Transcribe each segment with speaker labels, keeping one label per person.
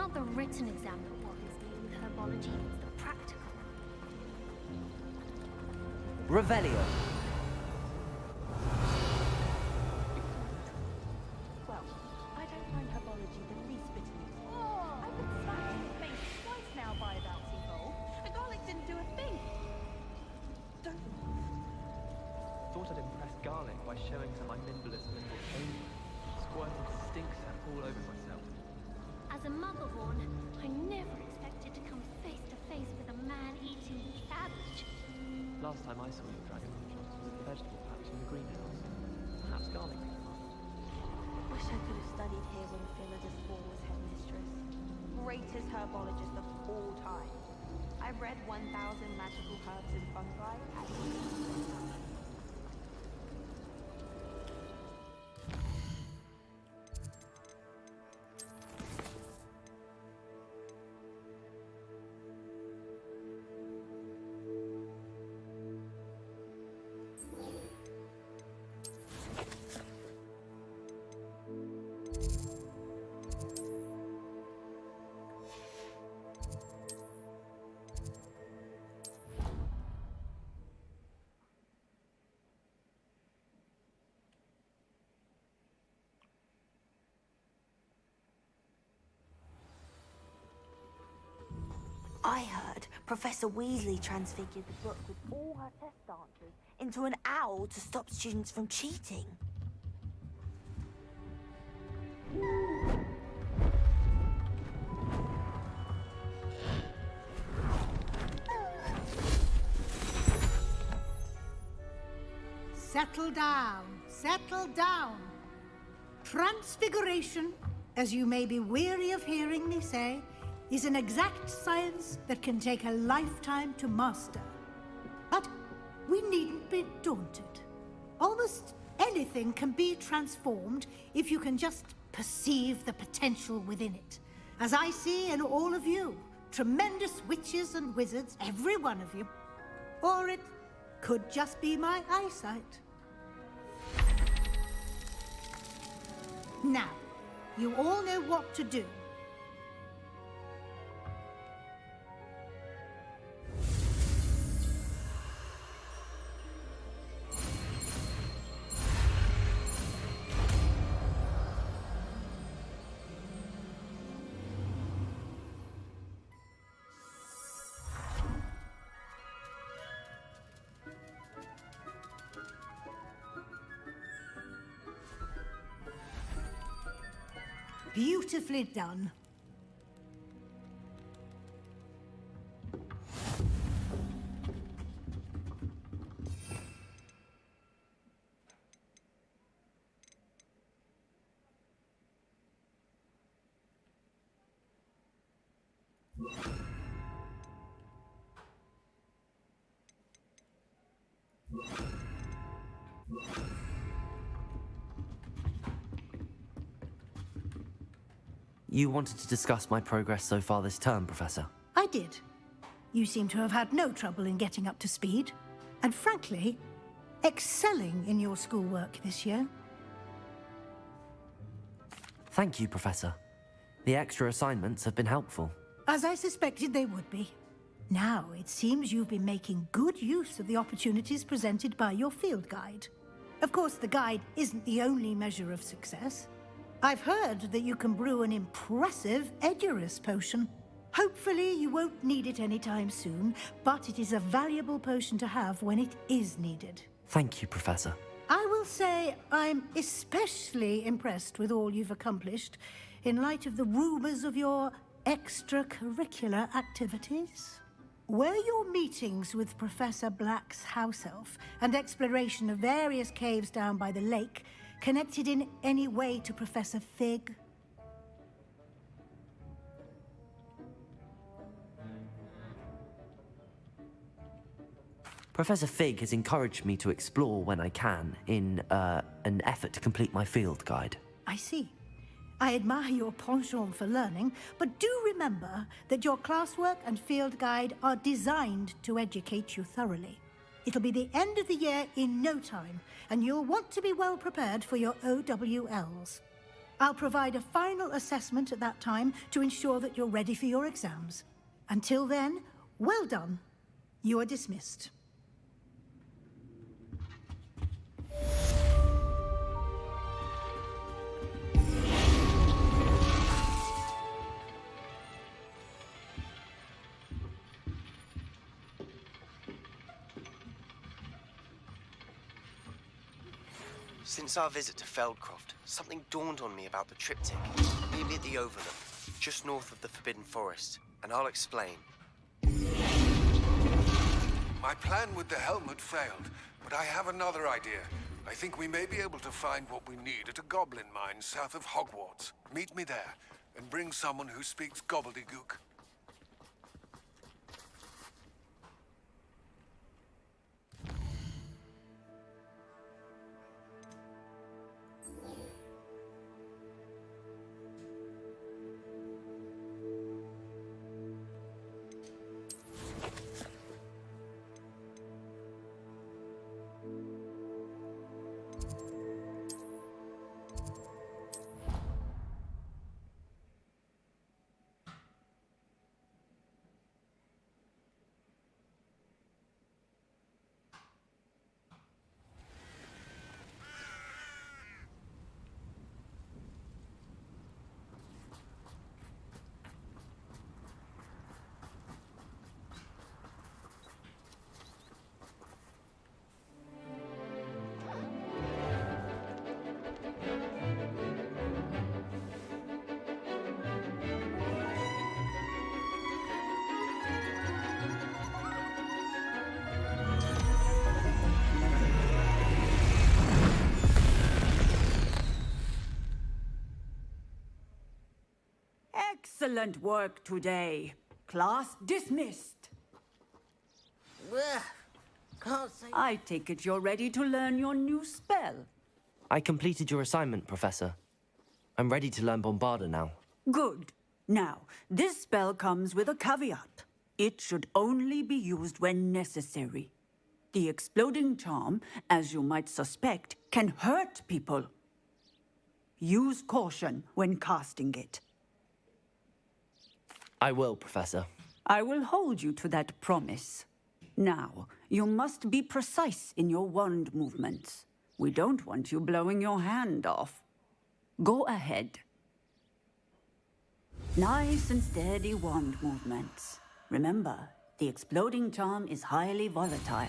Speaker 1: not the written exam that bothers me with herbology, it's the practical.
Speaker 2: Revelio.
Speaker 3: Well, I don't find herbology the least bit amusing. I've been smacked in the face twice now by a bouncing ball. A garlic didn't do a thing. Don't
Speaker 4: Thought I'd impress Garlic by showing some of my nimblest nimble chamber. Squirted stink sap all over myself.
Speaker 1: As a mugglehorn, I never expected to come face to face with a man-eating cabbage.
Speaker 4: Last time I saw you, Dragon Huntress, was at the vegetable patch in the greenhouse. Perhaps Garlic picked them up.
Speaker 3: wish I could have studied here when Phyllis Four was headmistress. Greatest herbologist of all time. I've read 1,000 magical herbs and fungi at
Speaker 5: I heard Professor Weasley transfigured the book with all her test answers into an owl to stop students from cheating.
Speaker 6: Settle down, settle down. Transfiguration, as you may be weary of hearing me say, is an exact science that can take a lifetime to master. But we needn't be daunted. Almost anything can be transformed if you can just perceive the potential within it. As I see in all of you, tremendous witches and wizards, every one of you. Or it could just be my eyesight. Now, you all know what to do. Beautifully done.
Speaker 2: You wanted to discuss my progress so far this term, Professor?
Speaker 6: I did. You seem to have had no trouble in getting up to speed, and frankly, excelling in your schoolwork this year.
Speaker 2: Thank you, Professor. The extra assignments have been helpful.
Speaker 6: As I suspected they would be. Now, it seems you've been making good use of the opportunities presented by your field guide. Of course, the guide isn't the only measure of success. I've heard that you can brew an impressive Edurus potion. Hopefully you won't need it anytime soon, but it is a valuable potion to have when it is needed.
Speaker 2: Thank you, Professor.
Speaker 6: I will say I'm especially impressed with all you've accomplished in light of the rumors of your extracurricular activities. Were your meetings with Professor Black's house elf and exploration of various caves down by the lake connected in any way to Professor Fig?
Speaker 2: Professor Fig has encouraged me to explore when I can in an effort to complete my field guide.
Speaker 6: I see. I admire your penchant for learning, but do remember that your classwork and field guide are designed to educate you thoroughly. It'll be the end of the year in no time, and you'll want to be well prepared for your OWLs. I'll provide a final assessment at that time to ensure that you're ready for your exams. Until then, well done. You are dismissed.
Speaker 7: Since our visit to Feldcroft, something dawned on me about the triptych. Meet me at the Overlook, just north of the Forbidden Forest, and I'll explain.
Speaker 8: My plan with the helmet failed, but I have another idea. I think we may be able to find what we need at a goblin mine south of Hogwarts. Meet me there, and bring someone who speaks gobbledygook.
Speaker 9: Excellent work today. Class dismissed.
Speaker 5: Can't say.
Speaker 9: I take it you're ready to learn your new spell.
Speaker 2: I completed your assignment, Professor. I'm ready to learn Bombarda now.
Speaker 9: Good. Now, this spell comes with a caveat. It should only be used when necessary. The exploding charm, as you might suspect, can hurt people. Use caution when casting it.
Speaker 2: I will, Professor.
Speaker 9: I will hold you to that promise. Now, you must be precise in your wand movements. We don't want you blowing your hand off. Go ahead. Nice and steady wand movements. Remember, the exploding charm is highly volatile.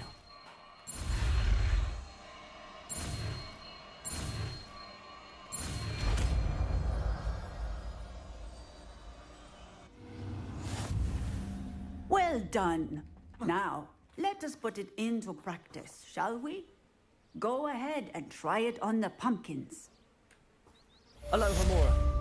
Speaker 9: Well done. Now, let us put it into practice, shall we? Go ahead and try it on the pumpkins.
Speaker 4: Hello, Hamura.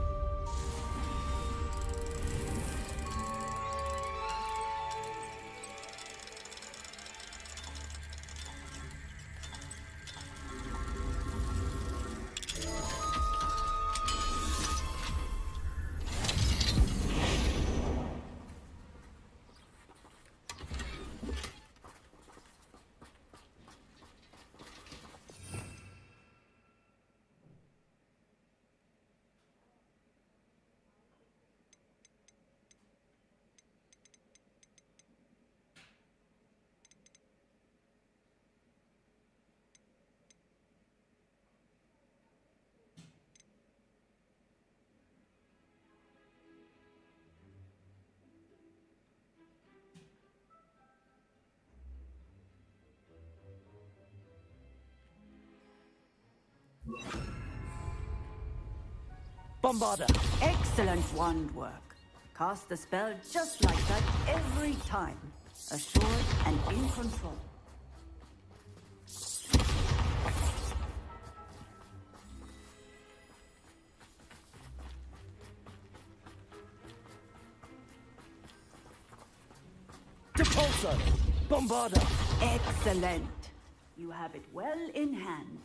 Speaker 2: Bombarda!
Speaker 9: Excellent wand work. Cast the spell just like that every time. Assured and in control.
Speaker 2: Depulso! Bombarda!
Speaker 9: Excellent. You have it well in hand.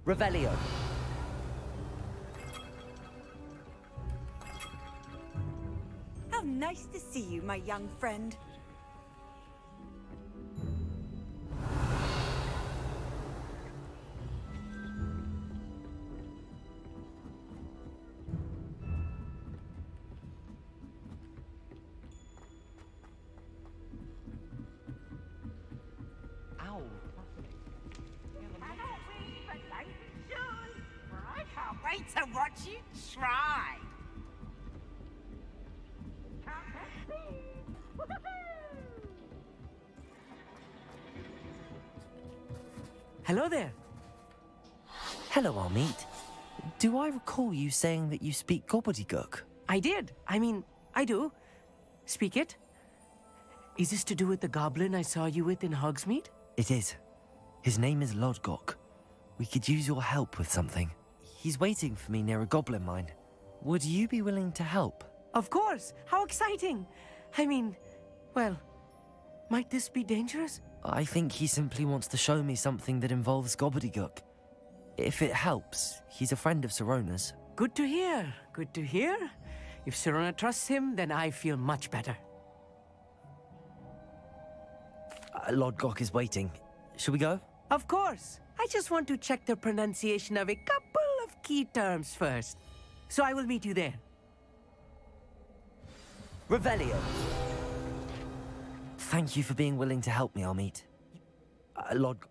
Speaker 2: Revelio.
Speaker 9: How nice to see you, my young friend.
Speaker 4: Ow.
Speaker 10: I can't wait to watch you try.
Speaker 11: Hello there.
Speaker 2: Hello, Armeet. Do I recall you saying that you speak gobbledygook?
Speaker 11: I did. I mean, I do. Speak it. Is this to do with the goblin I saw you with in Hogsmeade?
Speaker 2: It is. His name is Lodgok. We could use your help with something. He's waiting for me near a goblin mine. Would you be willing to help?
Speaker 11: Of course. How exciting. I mean, well, might this be dangerous?
Speaker 2: I think he simply wants to show me something that involves gobbledygook. If it helps, he's a friend of Sirona's.
Speaker 11: Good to hear. Good to hear. If Sirona trusts him, then I feel much better.
Speaker 2: Lodgok is waiting. Shall we go?
Speaker 11: Of course. I just want to check the pronunciation of a couple of key terms first. So I will meet you there.
Speaker 2: Revelio. Thank you for being willing to help me, Armeet. Lodgok.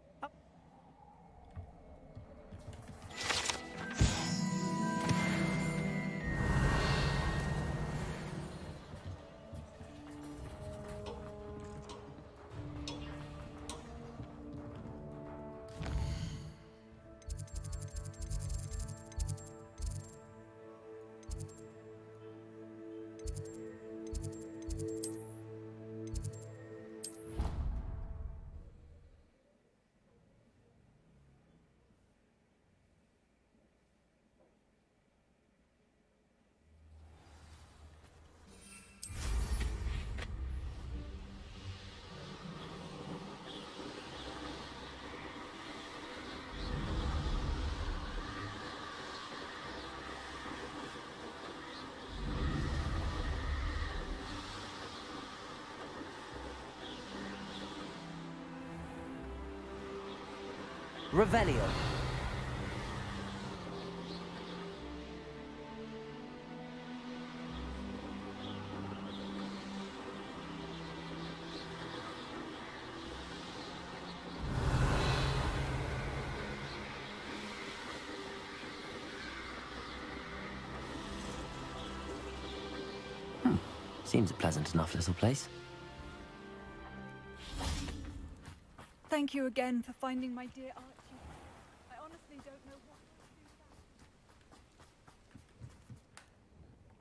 Speaker 2: Revelio. Seems a pleasant enough little place.
Speaker 9: Thank you again for finding my dear Archie. I honestly don't know what to do.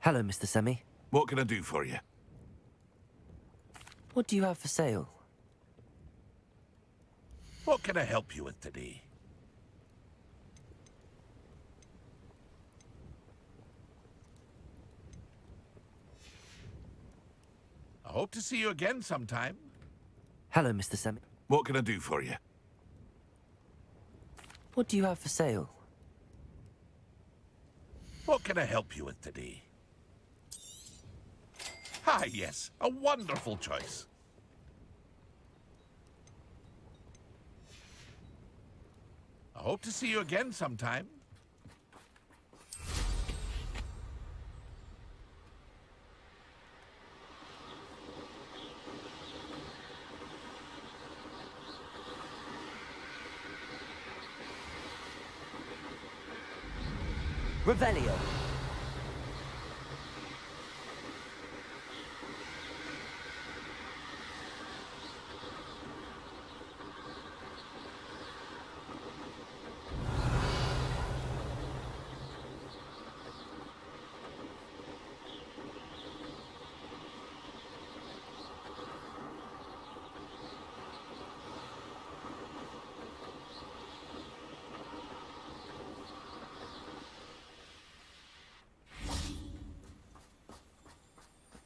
Speaker 2: Hello, Mr. Semi.
Speaker 8: What can I do for you?
Speaker 2: What do you have for sale?
Speaker 8: What can I help you with today? I hope to see you again sometime.
Speaker 2: Hello, Mr. Semi.
Speaker 8: What can I do for you?
Speaker 2: What do you have for sale?
Speaker 8: What can I help you with today? Ah, yes, a wonderful choice. I hope to see you again sometime.
Speaker 2: Revelio.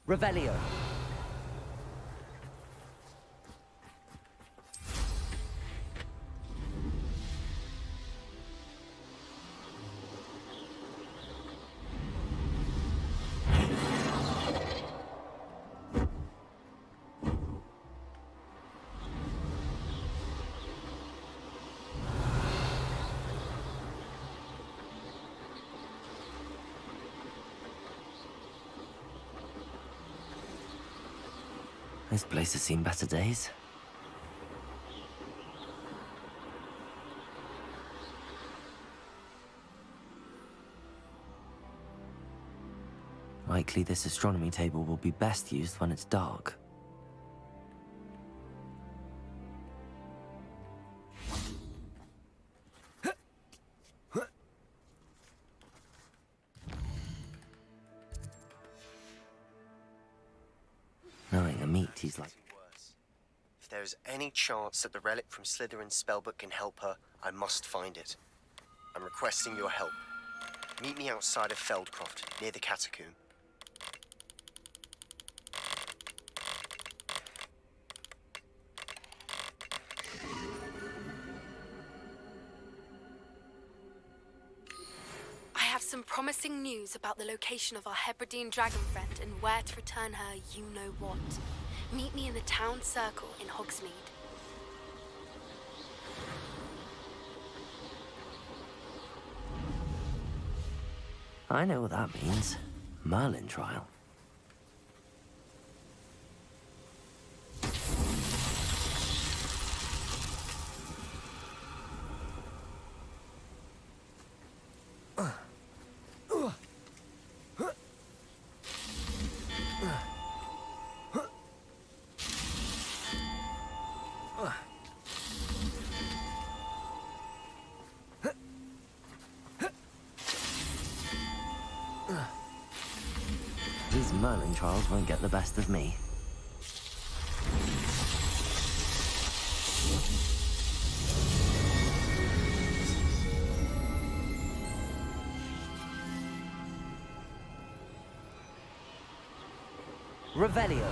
Speaker 2: Revelio. This place has seen better days. Likely this astronomy table will be best used when it's dark. Knowing a meat, he's like...
Speaker 7: If there is any chance that the relic from Slytherin's spellbook can help her, I must find it. I'm requesting your help. Meet me outside of Feldcroft, near the catacomb.
Speaker 12: I have some promising news about the location of our Hebridean dragon friend and where to return her you-know-what. Meet me in the town circle in Hogsmeade.
Speaker 2: I know what that means. Merlin trial. These Merlin trials won't get the best of me. Revelio.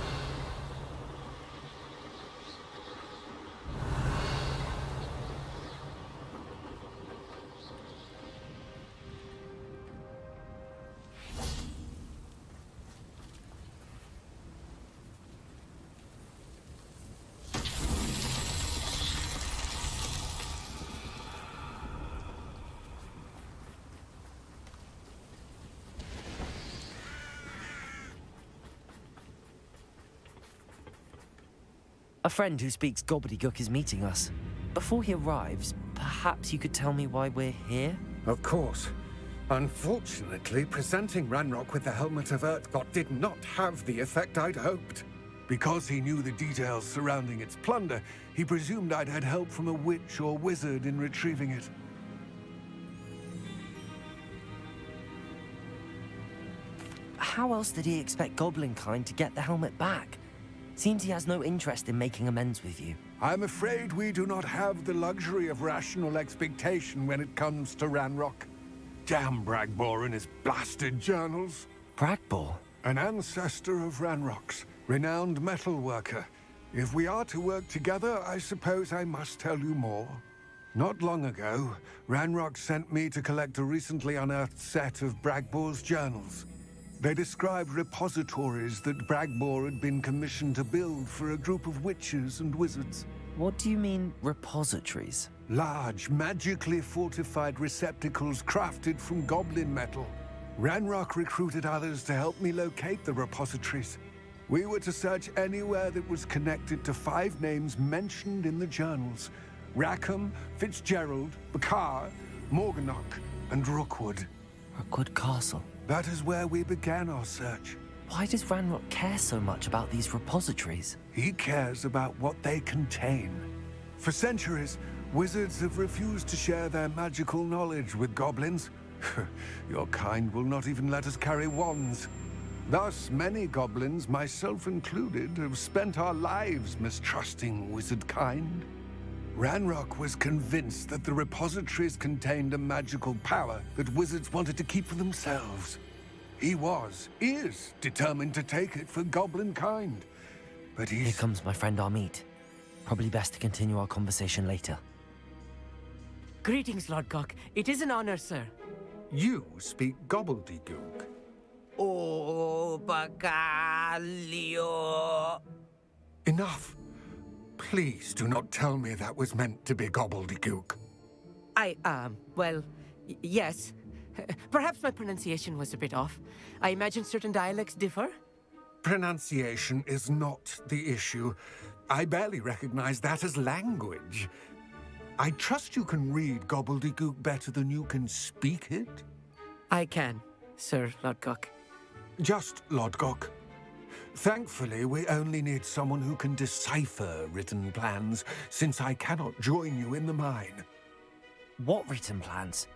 Speaker 2: A friend who speaks gobbledygook is meeting us. Before he arrives, perhaps you could tell me why we're here?
Speaker 8: Of course. Unfortunately, presenting Ranrock with the Helmet of Urtkot did not have the effect I'd hoped. Because he knew the details surrounding its plunder, he presumed I'd had help from a witch or wizard in retrieving it.
Speaker 2: How else did he expect Goblinkind to get the helmet back? Seems he has no interest in making amends with you.
Speaker 8: I'm afraid we do not have the luxury of rational expectation when it comes to Ranrock. Damn Bragbor and his blasted journals.
Speaker 2: Bragbor?
Speaker 8: An ancestor of Ranrock's, renowned metal worker. If we are to work together, I suppose I must tell you more. Not long ago, Ranrock sent me to collect a recently unearthed set of Bragbor's journals. They described repositories that Bragbor had been commissioned to build for a group of witches and wizards.
Speaker 2: What do you mean, repositories?
Speaker 8: Large, magically fortified receptacles crafted from goblin metal. Ranrock recruited others to help me locate the repositories. We were to search anywhere that was connected to 5 names mentioned in the journals: Rackham, Fitzgerald, Bakar, Morganach, and Rookwood.
Speaker 2: Rookwood Castle.
Speaker 8: That is where we began our search.
Speaker 2: Why does Ranrock care so much about these repositories?
Speaker 8: He cares about what they contain. For centuries, wizards have refused to share their magical knowledge with goblins. Your kind will not even let us carry wands. Thus, many goblins, myself included, have spent our lives mistrusting wizard kind. Ranrock was convinced that the repositories contained a magical power that wizards wanted to keep for themselves. He is determined to take it for goblin kind. But
Speaker 2: Here comes my friend Amit. Probably best to continue our conversation later.
Speaker 11: Greetings, Lord Gok. It is an honor, sir.
Speaker 8: You speak gobbledygook.
Speaker 10: Oh, Bagalio.
Speaker 8: Enough. Please do not tell me that was meant to be gobbledygook.
Speaker 11: Well, yes. Perhaps my pronunciation was a bit off. I imagine certain dialects differ.
Speaker 8: Pronunciation is not the issue. I barely recognize that as language. I trust you can read gobbledygook better than you can speak it?
Speaker 11: I can, Sir Lodgok.
Speaker 8: Just Lodgok. Thankfully, we only need someone who can decipher written plans, since I cannot join you in the mine.
Speaker 2: What written plans?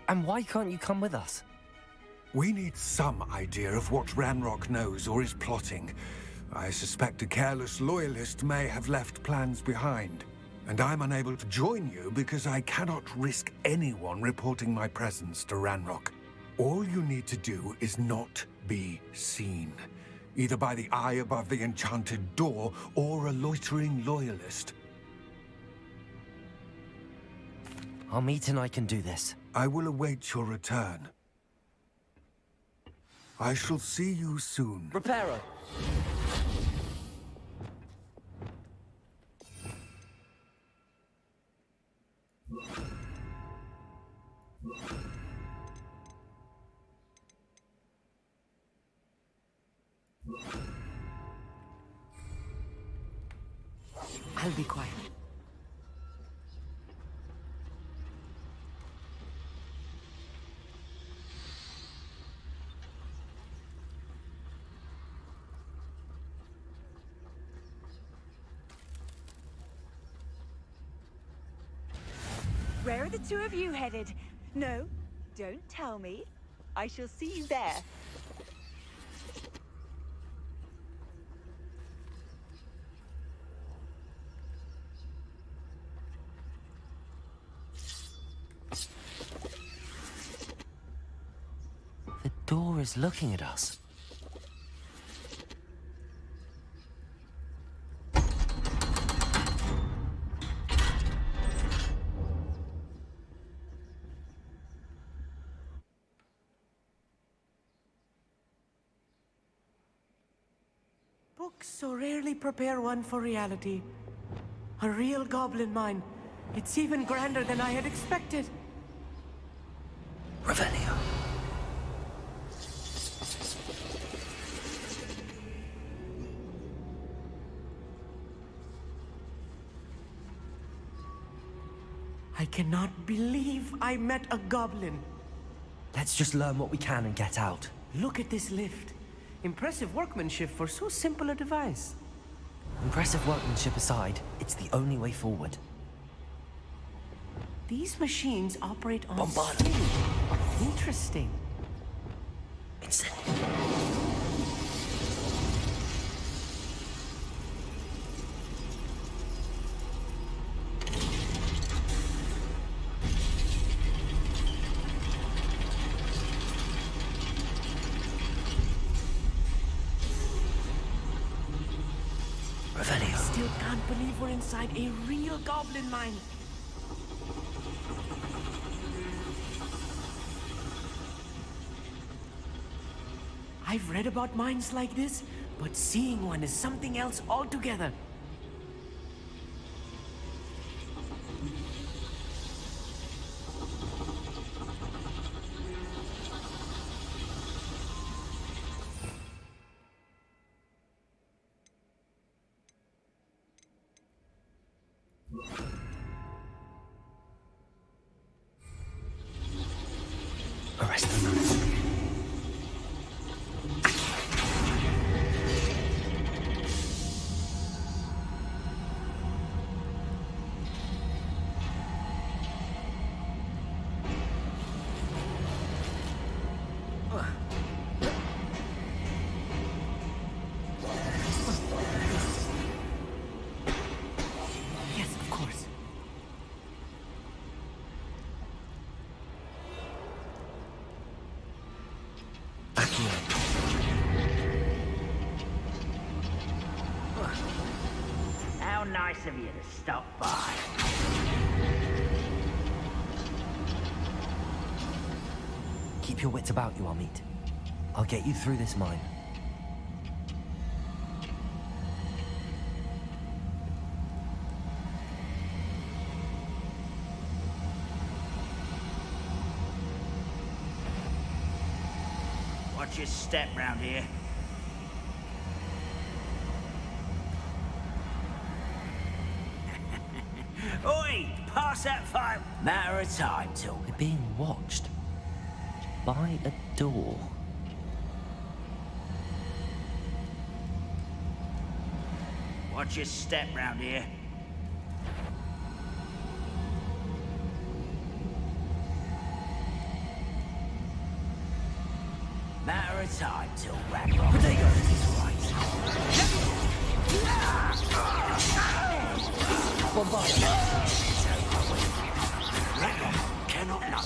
Speaker 2: And why can't you come with us?
Speaker 8: We need some idea of what Ranrock knows or is plotting. I suspect a careless loyalist may have left plans behind. And I'm unable to join you because I cannot risk anyone reporting my presence to Ranrock. All you need to do is not be seen. Either by the eye above the enchanted door, or a loitering loyalist.
Speaker 2: Amit and I can do this.
Speaker 8: I will await your return. I shall see you soon.
Speaker 2: Reparo!
Speaker 11: I'll be quiet.
Speaker 3: Where are the two of you headed? No, don't tell me. I shall see you there.
Speaker 2: The door is looking at us.
Speaker 11: Books so rarely prepare one for reality. A real goblin mine. It's even grander than I had expected.
Speaker 2: Revelio.
Speaker 11: I cannot believe I met a goblin.
Speaker 2: Let's just learn what we can and get out.
Speaker 11: Look at this lift. Impressive workmanship for so simple a device.
Speaker 2: Impressive workmanship aside, it's the only way forward.
Speaker 11: These machines operate on
Speaker 2: Bombard.
Speaker 11: speed. Interesting.
Speaker 2: Incendiary.
Speaker 11: Still can't believe we're inside a real goblin mine. I've read about mines like this, but seeing one is something else altogether.
Speaker 2: Arrest the man.
Speaker 11: Yes, of course.
Speaker 10: How nice of you to stop by.
Speaker 2: Keep your wits about you, Amit. I'll get you through this mine.
Speaker 10: Watch your step round here. pass that file. Matter of time till
Speaker 2: We're being watched by a door.
Speaker 10: watch your step round here. Matter of time till Ragnarok. Potato is right. Ragnarok cannot know.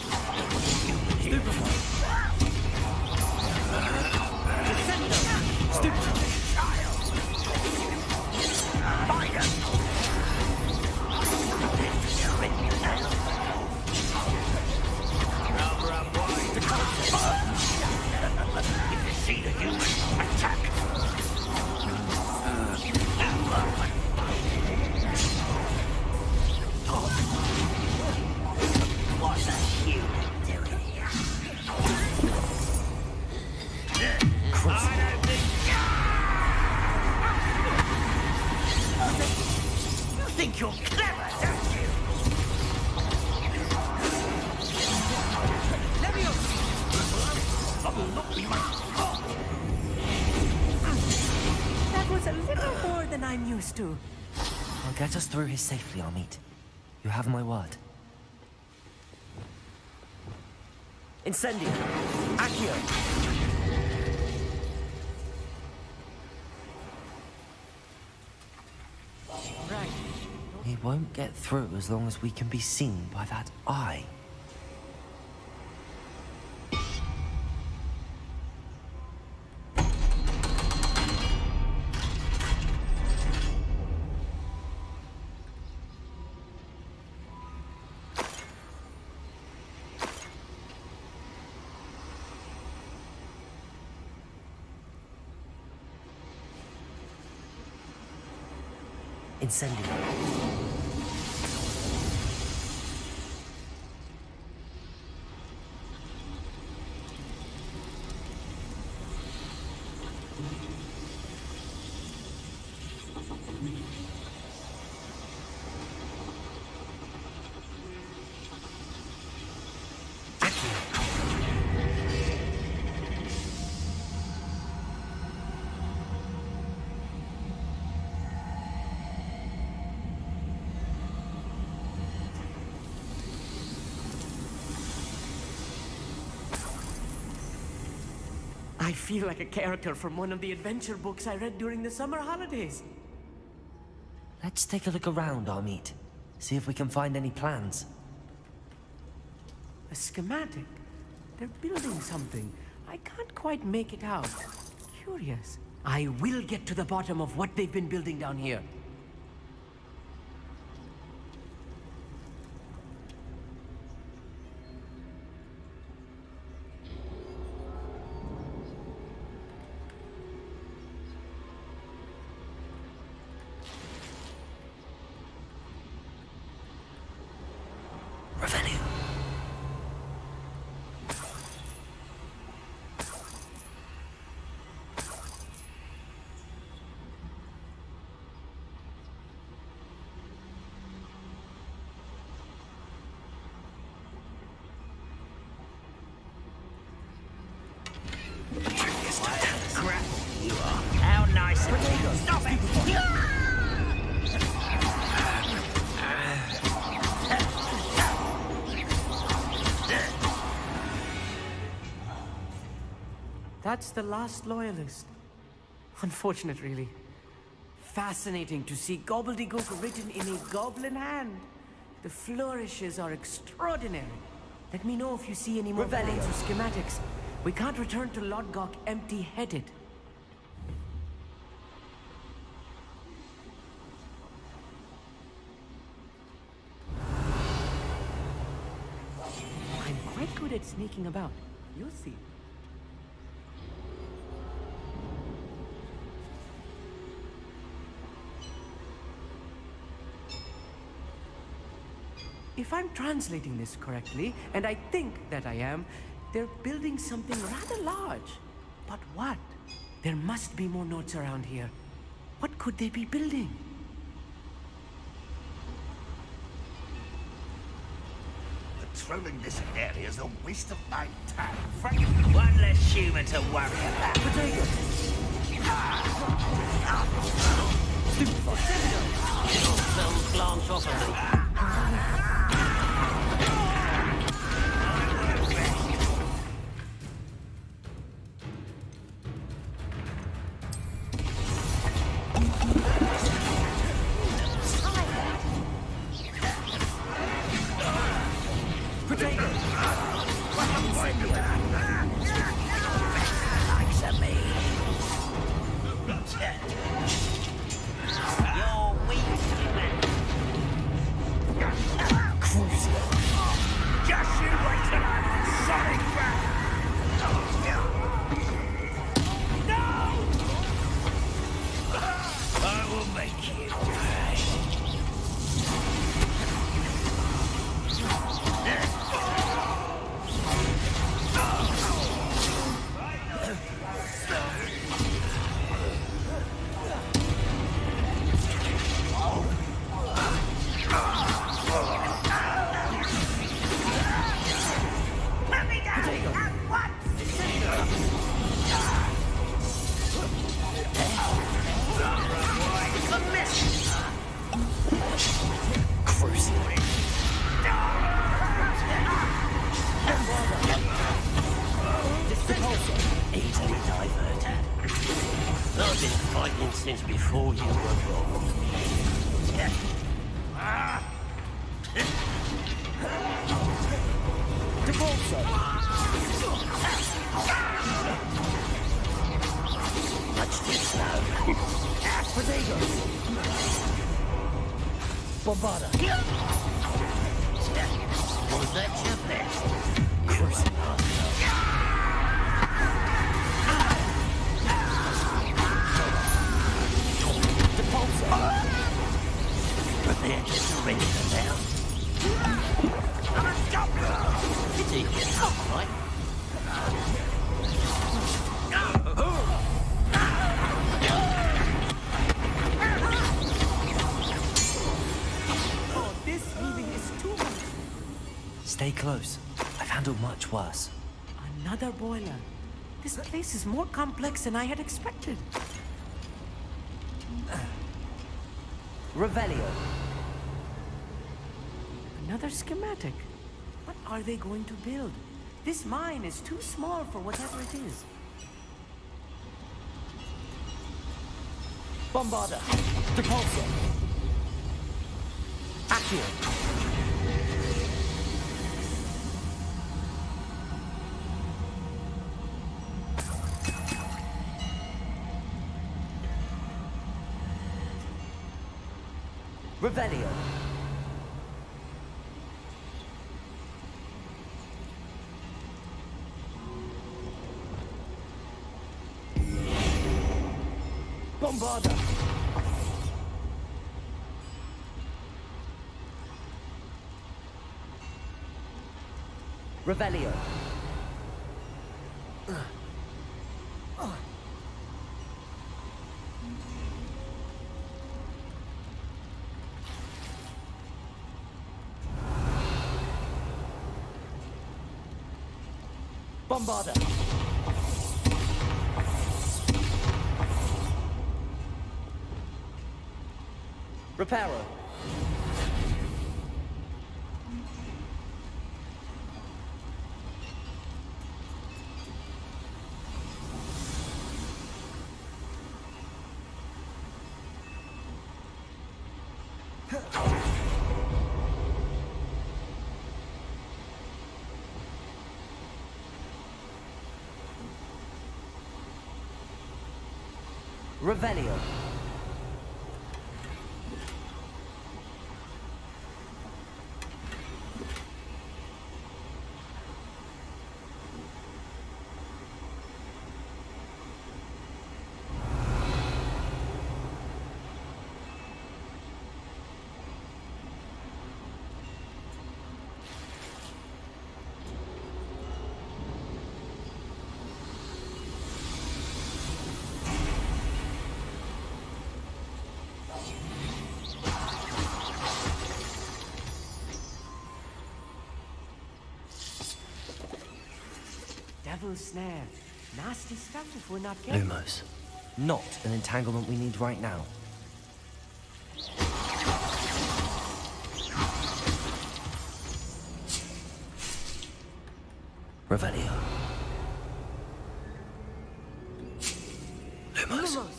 Speaker 10: Stupid. Fire! Rubber up wide. If you see the human, attack! What's a human doing here? I don't think... You think you're clever, don't you?
Speaker 11: That was a little more than I'm used to.
Speaker 2: I'll get us through here safely, Amit. You have my word. Incendio! Accio!
Speaker 11: Right.
Speaker 2: We won't get through as long as we can be seen by that eye. Incendio.
Speaker 11: I feel like a character from one of the adventure books I read during the summer holidays.
Speaker 2: Let's take a look around, Amit. See if we can find any plans.
Speaker 11: A schematic? They're building something. I can't quite make it out. Curious. I will get to the bottom of what they've been building down here.
Speaker 2: Revenue.
Speaker 10: Crap, you are. How nice of you. Stop it!
Speaker 11: That's the last loyalist. Unfortunate, really. Fascinating to see gobbledygook written in a goblin hand. The flourishes are extraordinary. Let me know if you see any more plans or schematics. We can't return to Lodgok empty-headed. I'm quite good at sneaking about. You'll see. If I'm translating this correctly, and I think that I am, they're building something rather large. But what? There must be more notes around here. What could they be building?
Speaker 10: Patrolling this area's a waste of my time. One less human to worry about.
Speaker 11: Potato!
Speaker 10: Don't glance off of me. Since before you were born. Much too slow.
Speaker 11: Potato! Bombarda!
Speaker 10: Was that your best? You're smart. Prepare to surrender now. It's easy, right?
Speaker 11: Oh, this heaving is too much.
Speaker 2: Stay close. I've handled much worse.
Speaker 11: Another boiler. This place is more complex than I had expected.
Speaker 2: Revelio.
Speaker 11: Another schematic. What are they going to build? This mine is too small for whatever it is.
Speaker 2: Bombarda. Depulso. Accio. Revelio. Bombarda. Revelio. Bombarda. Reparo. Revelio.
Speaker 11: devil's snare. Nasty stuff if we're not careful.
Speaker 2: Lumos. Not an entanglement we need right now. Revelio. Lumos.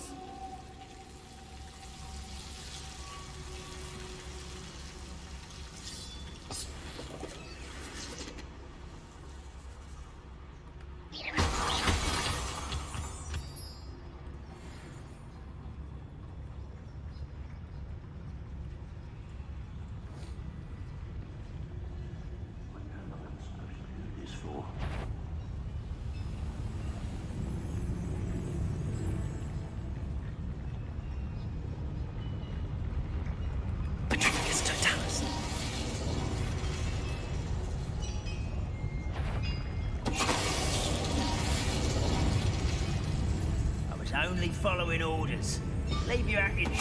Speaker 10: Only following orders. Leave your attitude.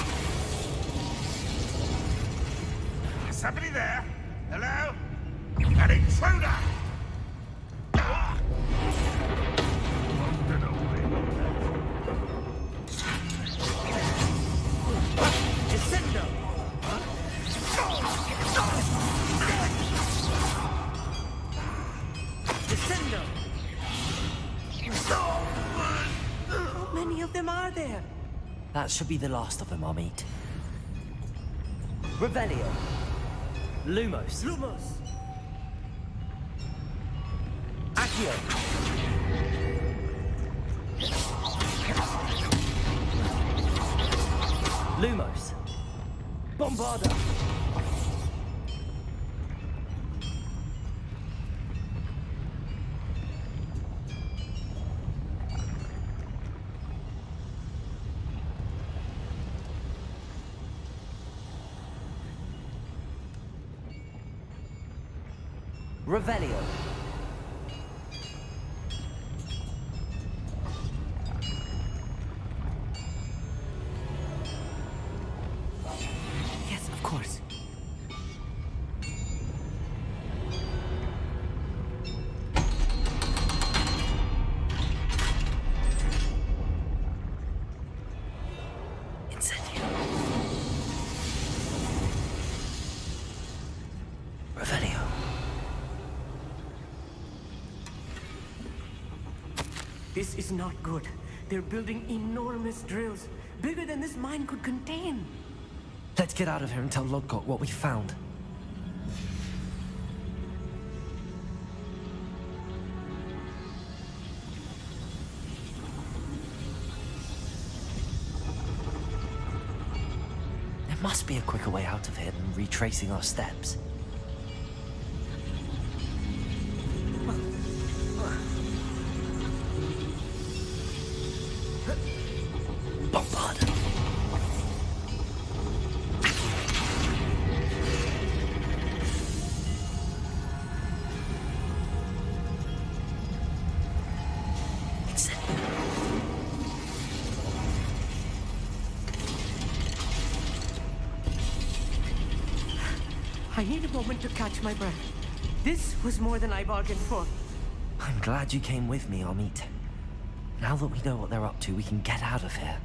Speaker 10: Is somebody there? Hello? An intruder!
Speaker 11: Descendo! Descendo! How many of them are there?
Speaker 2: That should be the last of them, I'll meet. Revelio. Lumos.
Speaker 11: Lumos!
Speaker 2: Accio. Lumos. Bombarda. Revelio.
Speaker 11: Yes, of course.
Speaker 2: Incendio. Revelio.
Speaker 11: This is not good. They're building enormous drills, bigger than this mine could contain.
Speaker 2: Let's get out of here and tell Lodgok what we found. There must be a quicker way out of here than retracing our steps. Bombard.
Speaker 11: I need a moment to catch my breath. This was more than I bargained for.
Speaker 2: I'm glad you came with me, Amit. Now that we know what they're up to, we can get out of here.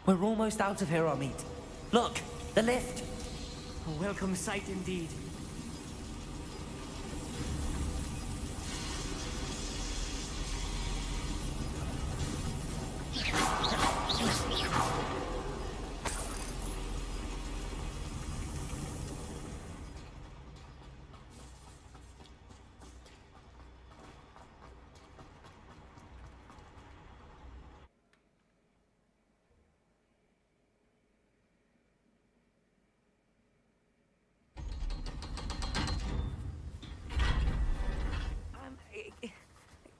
Speaker 2: We're almost out of here, Amit. Look, the lift.
Speaker 11: A welcome sight indeed.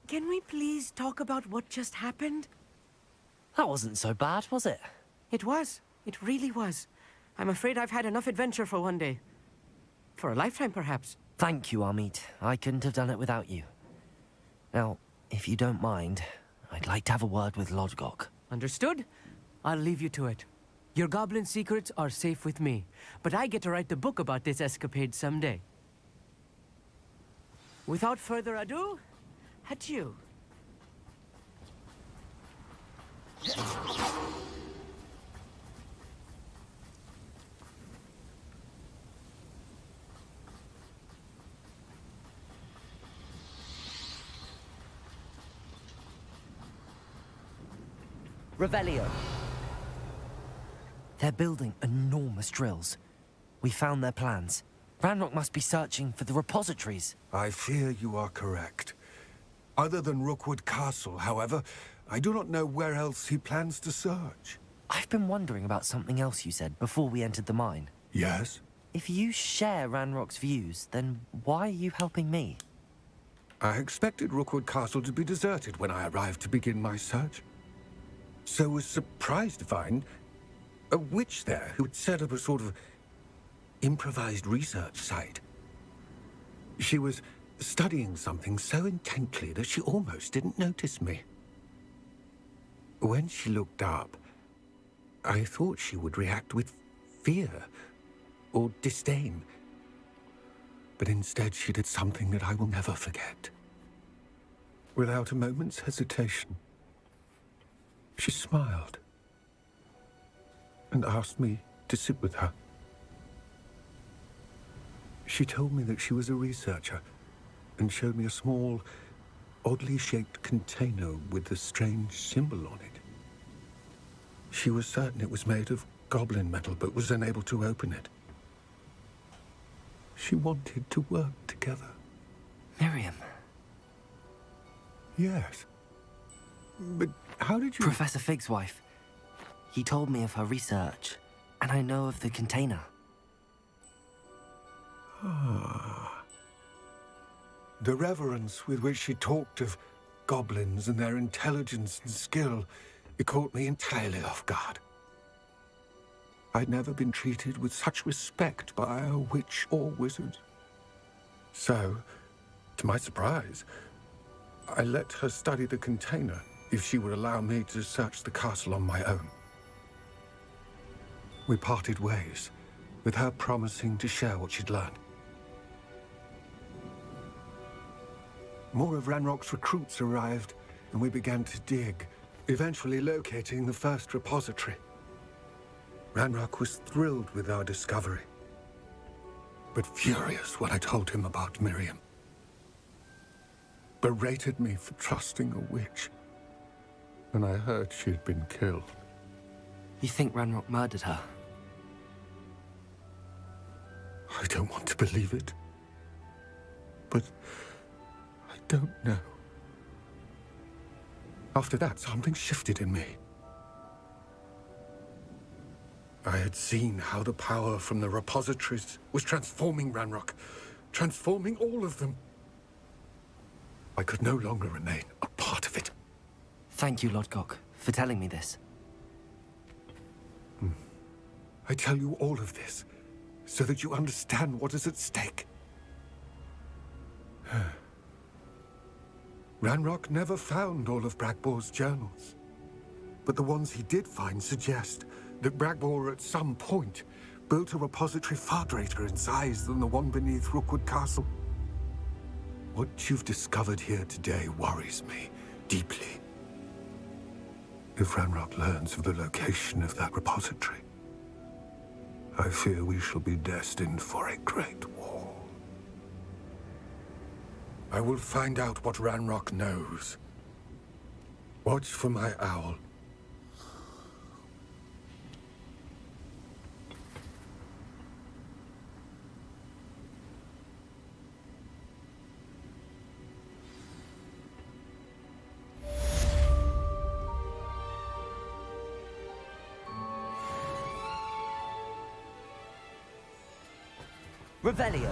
Speaker 11: Can we please talk about what just happened?
Speaker 2: That wasn't so bad, was it?
Speaker 11: It was. It really was. I'm afraid I've had enough adventure for one day. For a lifetime, perhaps.
Speaker 2: Thank you, Amit. I couldn't have done it without you. Now, if you don't mind, I'd like to have a word with Lodgok.
Speaker 11: Understood? I'll leave you to it. Your goblin secrets are safe with me, but I get to write the book about this escapade someday. Without further ado, adieu.
Speaker 2: Revelio. They're building enormous drills. We found their plans. Ranrock must be searching for the repositories.
Speaker 8: I fear you are correct. Other than Rookwood Castle, however, I do not know where else he plans to search.
Speaker 2: I've been wondering about something else you said before we entered the mine.
Speaker 8: Yes?
Speaker 2: If you share Ranrock's views, then why are you helping me?
Speaker 8: I expected Rookwood Castle to be deserted when I arrived to begin my search. So was surprised to find a witch there who had set up a sort of improvised research site. She was studying something so intently that she almost didn't notice me. When she looked up, I thought she would react with fear or disdain. But instead she did something that I will never forget. Without a moment's hesitation, she smiled and asked me to sit with her. She told me that she was a researcher and showed me a small, oddly shaped container with a strange symbol on it. She was certain it was made of goblin metal, but was unable to open it. She wanted to work together.
Speaker 2: Miriam.
Speaker 8: Yes. But how did you...
Speaker 2: Professor Fig's wife. He told me of her research, and I know of the container.
Speaker 8: Ah. The reverence with which she talked of goblins and their intelligence and skill, it caught me entirely off guard. I'd never been treated with such respect by a witch or wizard. So, to my surprise, I let her study the container if she would allow me to search the castle on my own. We parted ways, with her promising to share what she'd learned. More of Ranrock's recruits arrived, and we began to dig, eventually locating the first repository. Ranrock was thrilled with our discovery, but furious when I told him about Miriam. Berated me for trusting a witch, and I heard she had been killed.
Speaker 2: You think Ranrock murdered her?
Speaker 8: I don't want to believe it, but I don't know. After that, something shifted in me. I had seen how the power from the repositories was transforming Ranrock, transforming all of them. I could no longer remain a part of it.
Speaker 2: Thank you, Lodgok, for telling me this.
Speaker 8: I tell you all of this so that you understand what is at stake. Ranrock never found all of Bragbor's journals, but the ones he did find suggest that Bragbor at some point built a repository far greater in size than the one beneath Rookwood Castle. What you've discovered here today worries me deeply. if Ranrock learns of the location of that repository, I fear we shall be destined for a great war. I will find out what Ranrock knows. Watch for my owl.
Speaker 2: Revelio.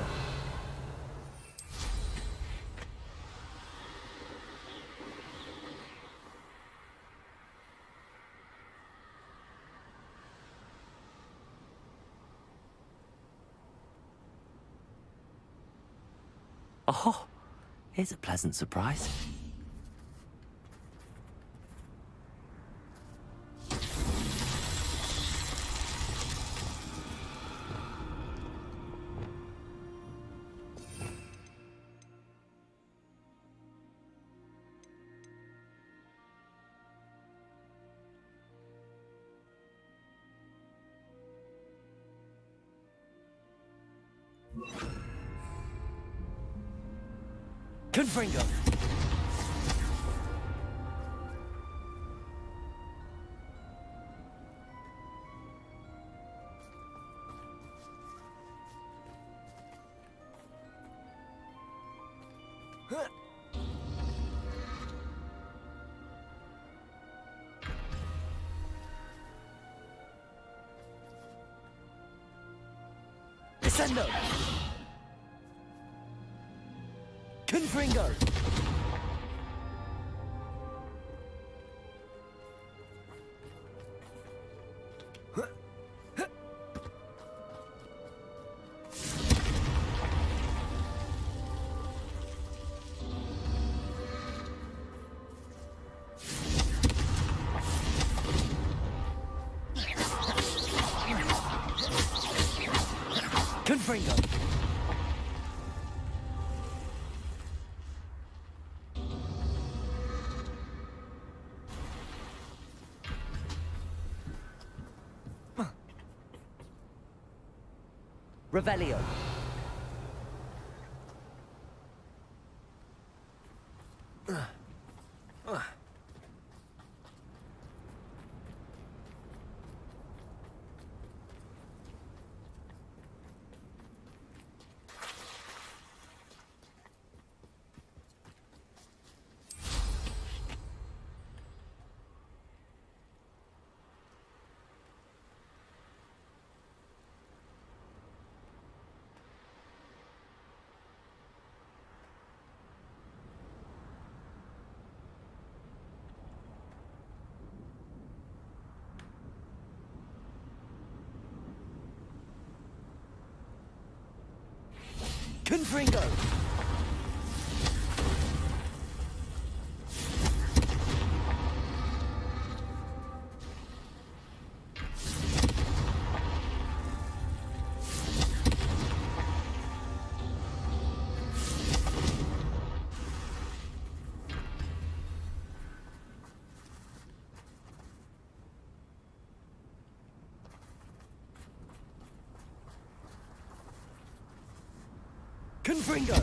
Speaker 2: Oh, here's a pleasant surprise. Confringo. Descendo. Confringo. Confringo. Revelio. Confringo. Confringo.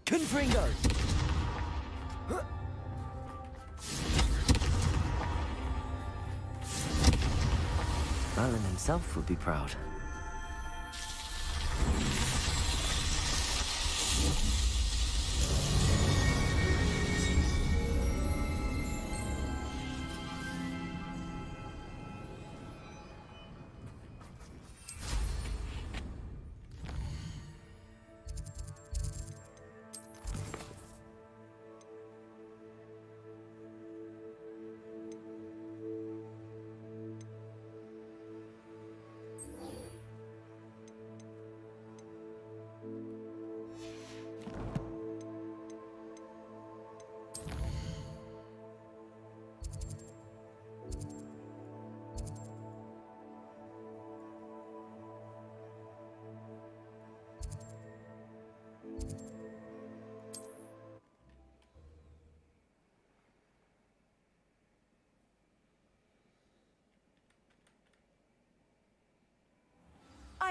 Speaker 2: Confringo. Merlin himself would be proud.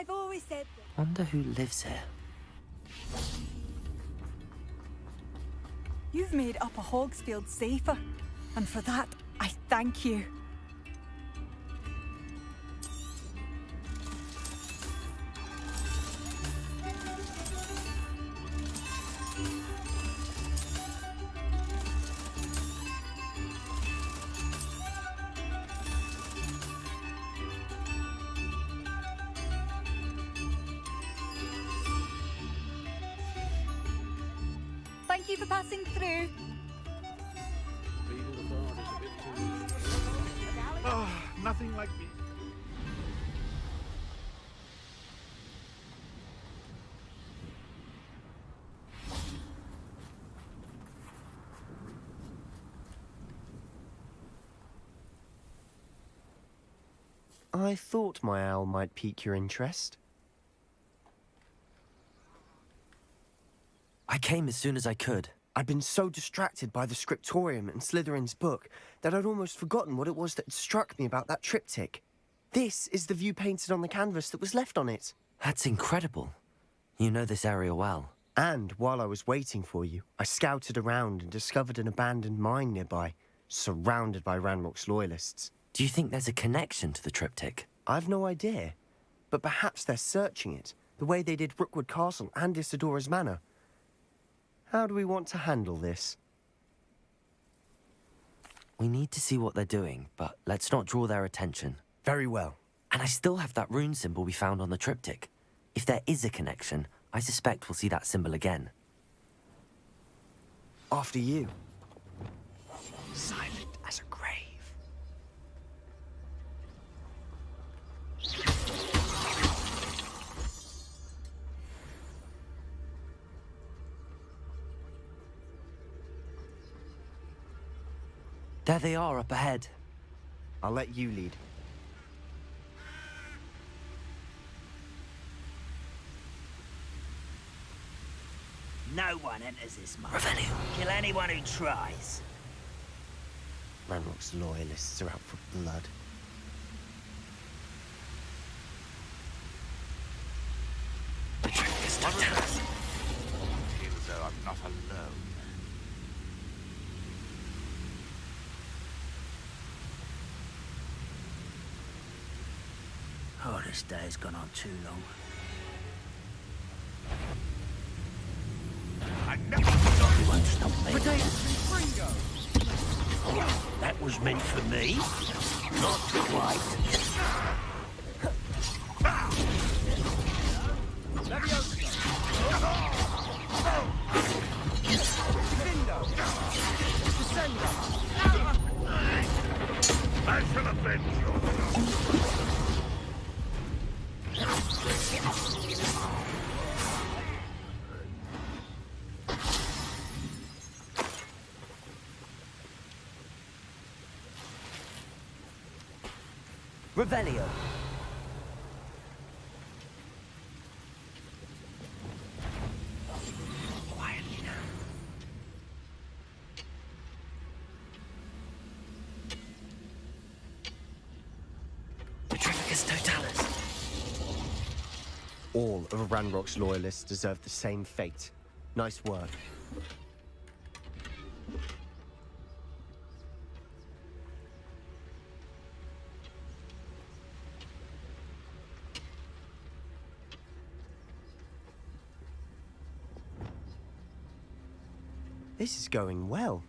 Speaker 5: I've always said that.
Speaker 2: Wonder who lives here.
Speaker 13: You've made Upper Hogsfield safer, and for that, I thank you. Thank you for passing through.
Speaker 10: Oh, nothing like me.
Speaker 7: I thought my owl might pique your interest.
Speaker 2: I came as soon as I could.
Speaker 7: I'd been so distracted by the scriptorium and Slytherin's book that I'd almost forgotten what it was that struck me about that triptych. This is the view painted on the canvas that was left on it.
Speaker 2: That's incredible. You know this area well.
Speaker 7: And while I was waiting for you, I scouted around and discovered an abandoned mine nearby, surrounded by Ranrock's loyalists.
Speaker 2: Do you think there's a connection to the triptych?
Speaker 7: I've no idea, but perhaps they're searching it, the way they did Rookwood Castle and Isidora's Manor. How do we want to handle this?
Speaker 2: We need to see what they're doing, but let's not draw their attention.
Speaker 7: Very well.
Speaker 2: And I still have that rune symbol we found on the triptych. If there is a connection, I suspect we'll see that symbol again.
Speaker 7: After you. Silent as a grave.
Speaker 2: There they are up ahead.
Speaker 7: I'll let you lead.
Speaker 10: No one enters this mine.
Speaker 2: Revelio.
Speaker 10: Kill anyone who tries.
Speaker 7: Ranrock's loyalists are out for blood.
Speaker 2: The trick is to tell us.
Speaker 10: Feel as though I'm not alone. Oh, this day's gone on too long. I never thought you won't stop me. That was meant for me. Not quite. I shall avenge you.
Speaker 2: Revelio.
Speaker 7: Quietly now.
Speaker 2: Petrificus Totalis.
Speaker 7: All of Ranrock's loyalists deserve the same fate. Nice work. This is going well.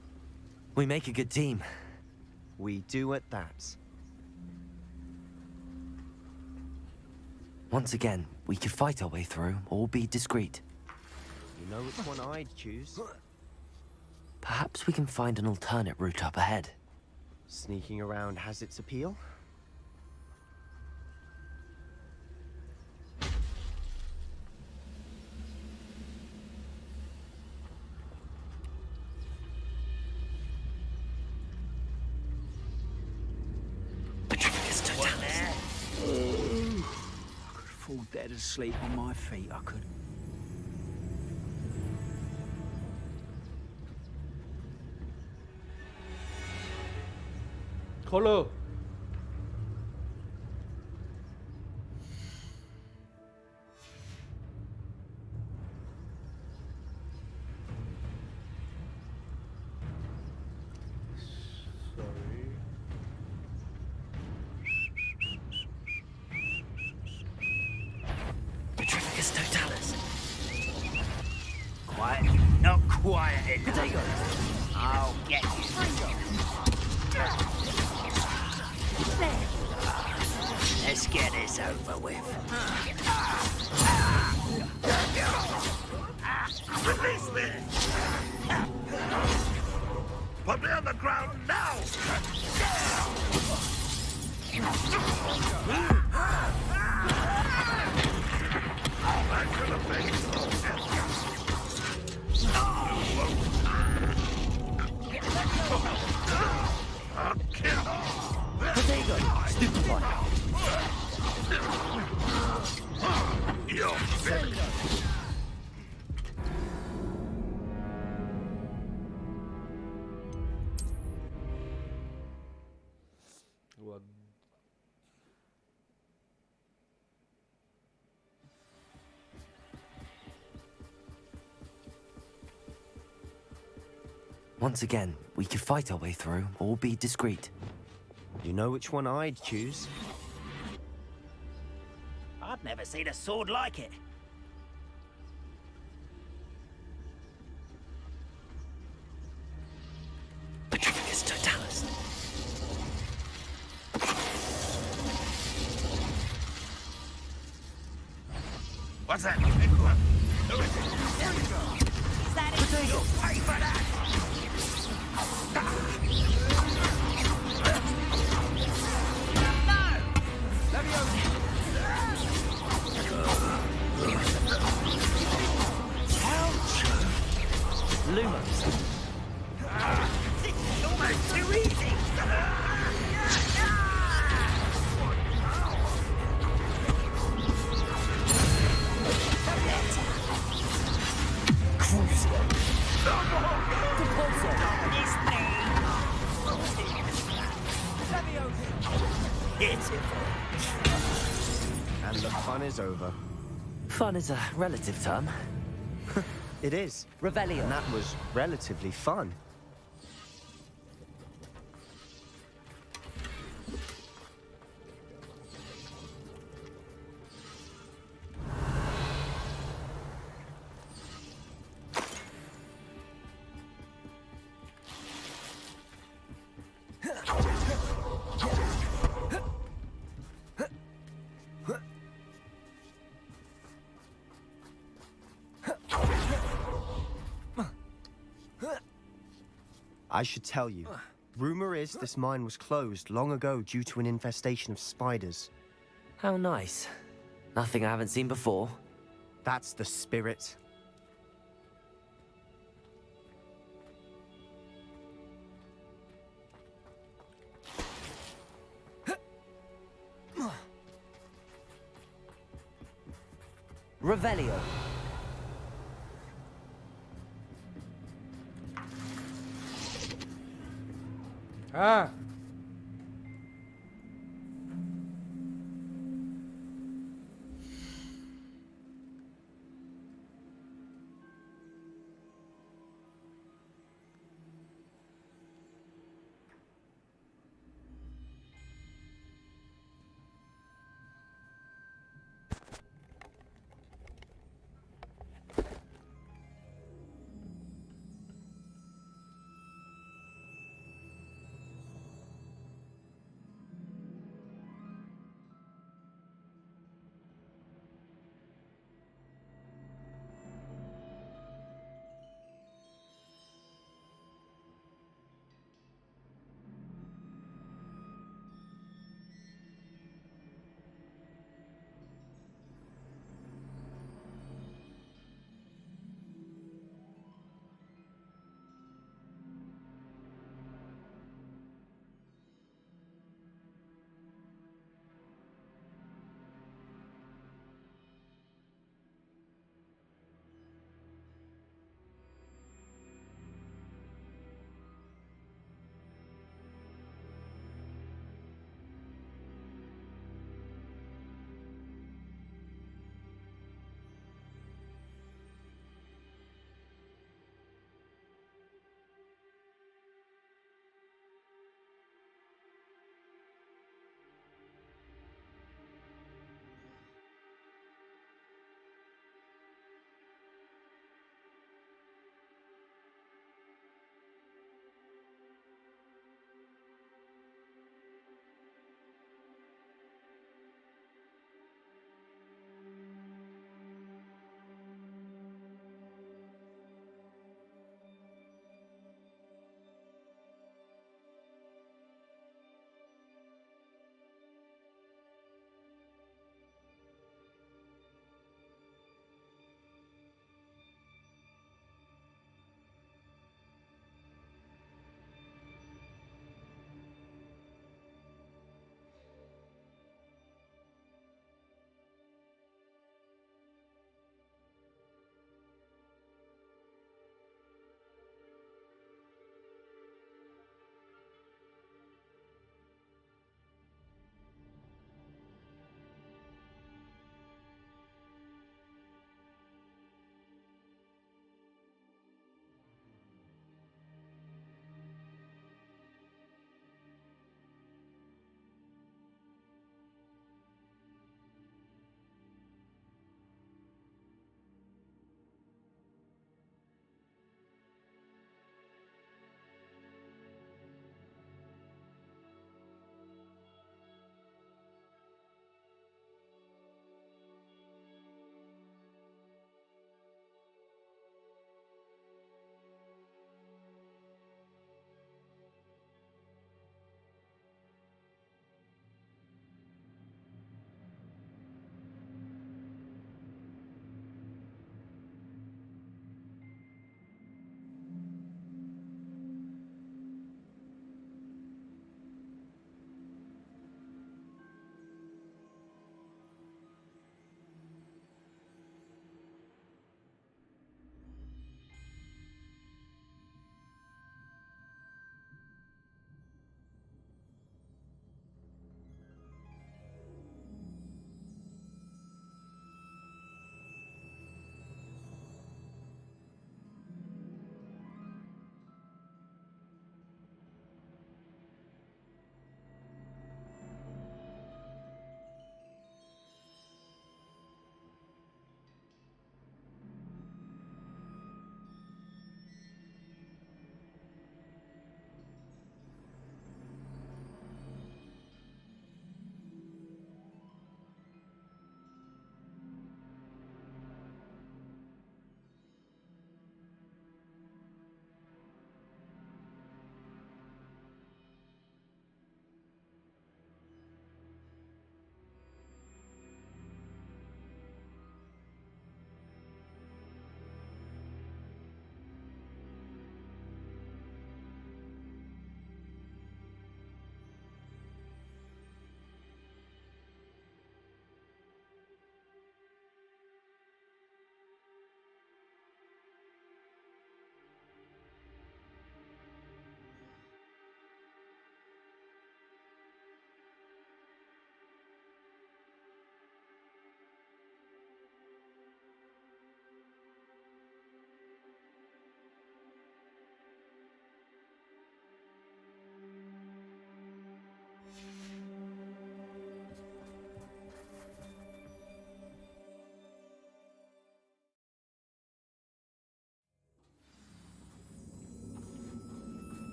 Speaker 2: We make a good team.
Speaker 7: We do at that.
Speaker 2: Once again, we could fight our way through, or be discreet.
Speaker 7: You know which one I'd choose?
Speaker 2: Perhaps we can find an alternate route up ahead.
Speaker 7: Sneaking around has its appeal.
Speaker 10: Fall dead asleep on my feet, I could.
Speaker 11: Kholo.
Speaker 10: quiet enough. I'll get you. Let's get this over with. Release me! Put me on the ground now! Back to the base.
Speaker 2: Potato! Stupid one!
Speaker 10: You're finished.
Speaker 2: Once again, we could fight our way through, or be discreet.
Speaker 7: You know which one I'd choose?
Speaker 10: I've never seen a sword like it.
Speaker 2: Petrificus Totalis.
Speaker 10: What's that? Who is it? There we go.
Speaker 5: Is that it?
Speaker 10: You'll pay for that!
Speaker 2: Lumos.
Speaker 10: This is almost too easy!
Speaker 7: And the fun is over.
Speaker 2: Fun is a relative term.
Speaker 7: It is.
Speaker 2: Revelio.
Speaker 7: And that was relatively fun. I should tell you. Rumor is this mine was closed long ago due to an infestation of spiders.
Speaker 2: How nice. Nothing I haven't seen before.
Speaker 7: That's the spirit.
Speaker 2: Revelio.
Speaker 14: Ah!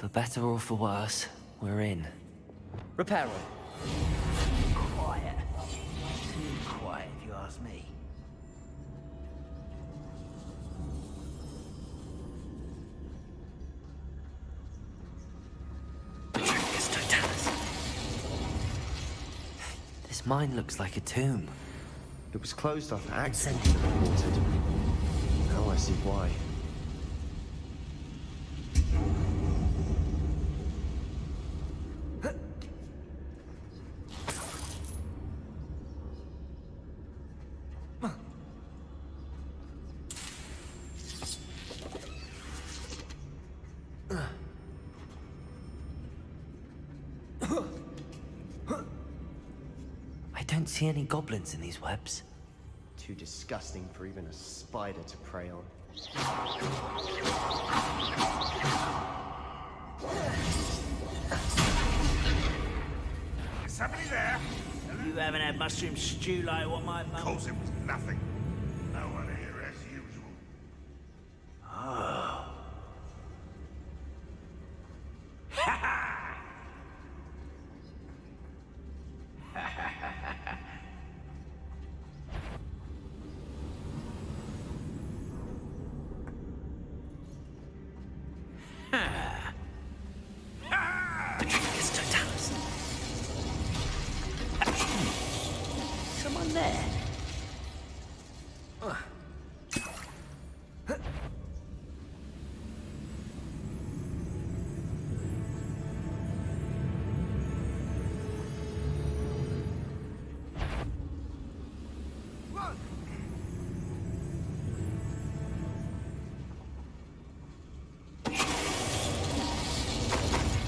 Speaker 2: For better or for worse, we're in. Reparo.
Speaker 10: Quiet. Too quiet, if you ask me.
Speaker 2: Patricius Totalis. This mine looks like a tomb.
Speaker 7: It was closed after accident reported. Now I see why.
Speaker 2: I don't see any goblins in these webs.
Speaker 7: Too disgusting for even a spider to prey on.
Speaker 10: Is somebody there? You haven't had mushroom stew like what my mum...
Speaker 15: Of course it was nothing. No one here as usual.
Speaker 10: Oh. Ha ha!
Speaker 2: Patricius Totalis.
Speaker 10: Someone there?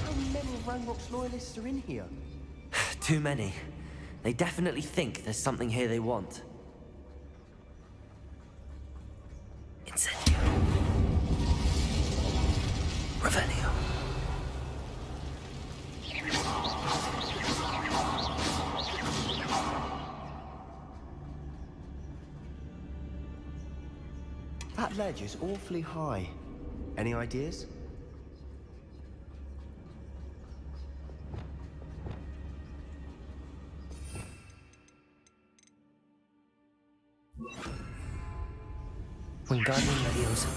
Speaker 7: How many of Ranrock's loyalists are in here?
Speaker 2: Too many. They definitely think there's something here they want. Incendio. Revelio.
Speaker 7: That ledge is awfully high. Any ideas?
Speaker 2: Wingardium Leviosa.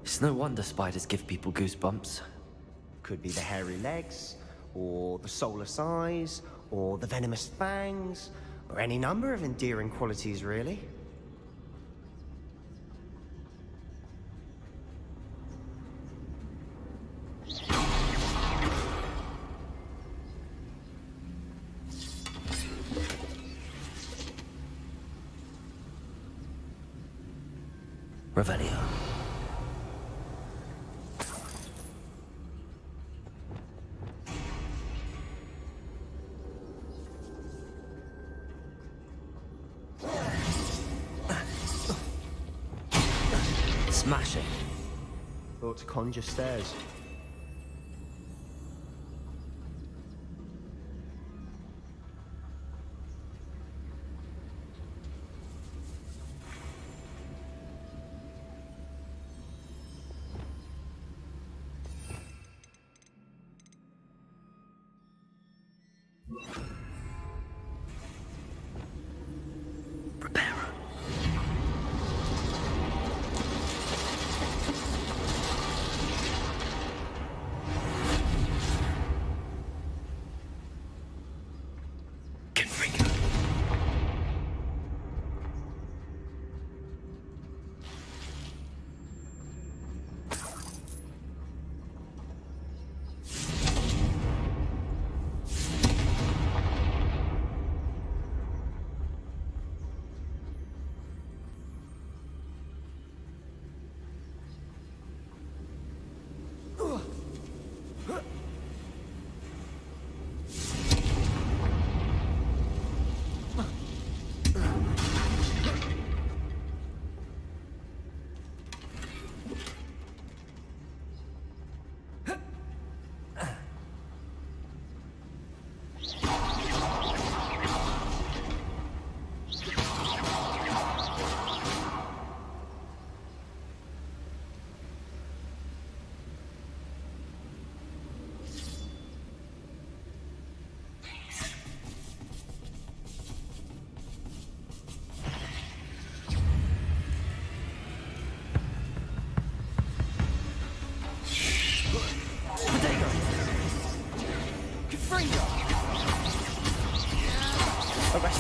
Speaker 2: It's no wonder spiders give people goosebumps.
Speaker 7: Could be the hairy legs, or the soulless eyes, or the venomous fangs, or any number of endearing qualities, really.
Speaker 2: Revelio. Smash it.
Speaker 7: Thought to conjure stairs.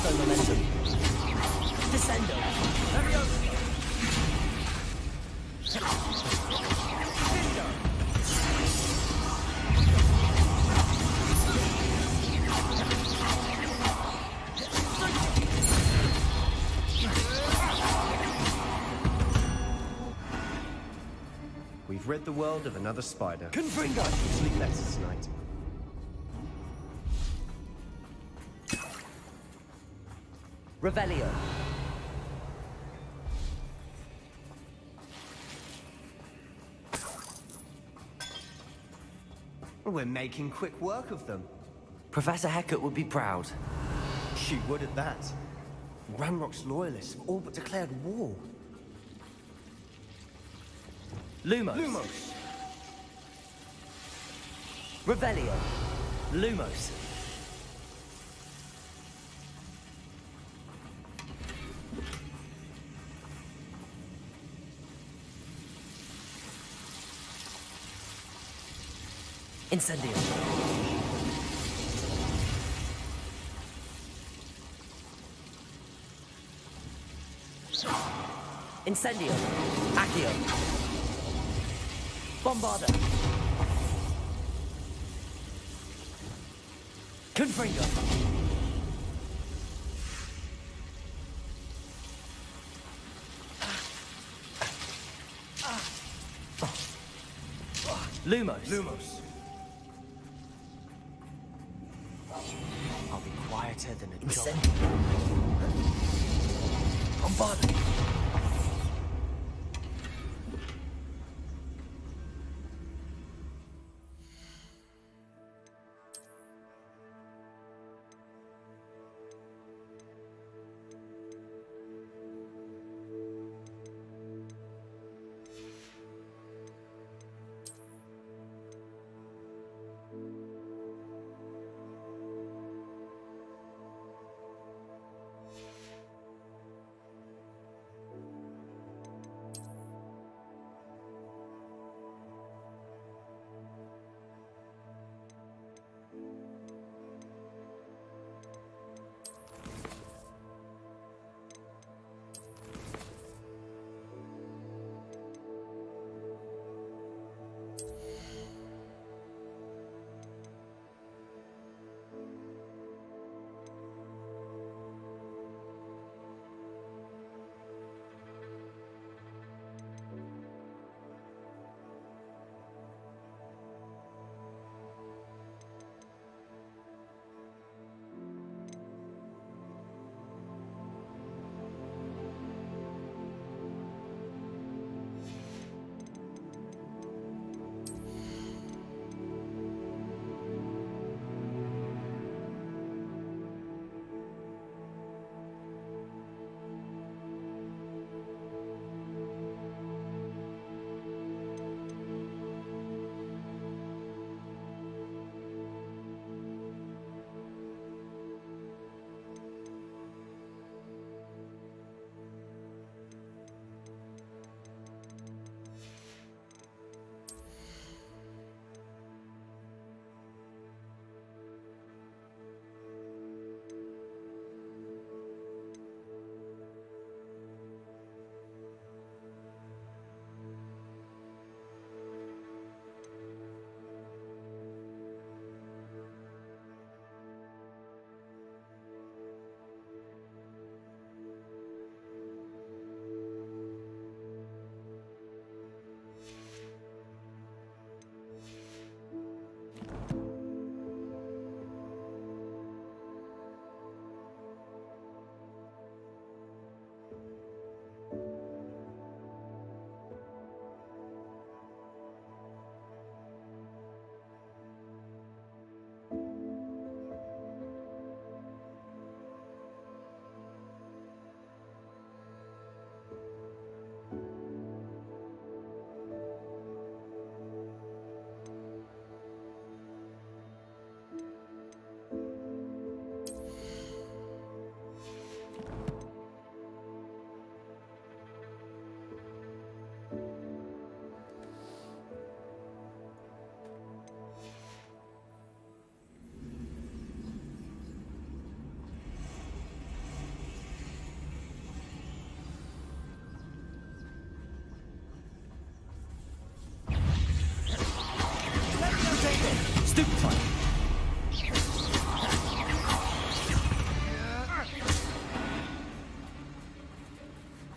Speaker 2: Presto momentum. Descendo. Leviosa.
Speaker 16: We've rid the world of another spider.
Speaker 2: Confringo!
Speaker 16: Sleep better tonight.
Speaker 2: Revelio.
Speaker 16: We're making quick work of them.
Speaker 2: Professor Hecat would be proud.
Speaker 16: She would at that. Ranrock's loyalists have all but declared war.
Speaker 2: Lumos.
Speaker 16: Lumos!
Speaker 2: Revelio. Lumos. Incendio. Incendio. Accio. Bombarda. Confringo. Lumos.
Speaker 16: Lumos. I'll be quieter than a dog.
Speaker 2: Incendio. Bombarda.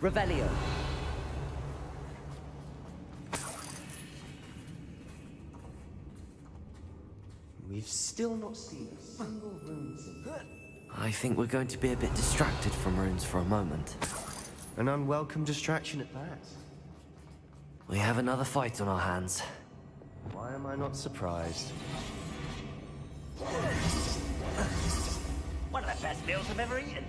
Speaker 2: Revelio.
Speaker 16: We've still not seen a single rune symbol.
Speaker 2: I think we're going to be a bit distracted from runes for a moment.
Speaker 16: An unwelcome distraction at that.
Speaker 2: We have another fight on our hands.
Speaker 16: Why am I not surprised?
Speaker 10: One of the best meals I've ever eaten.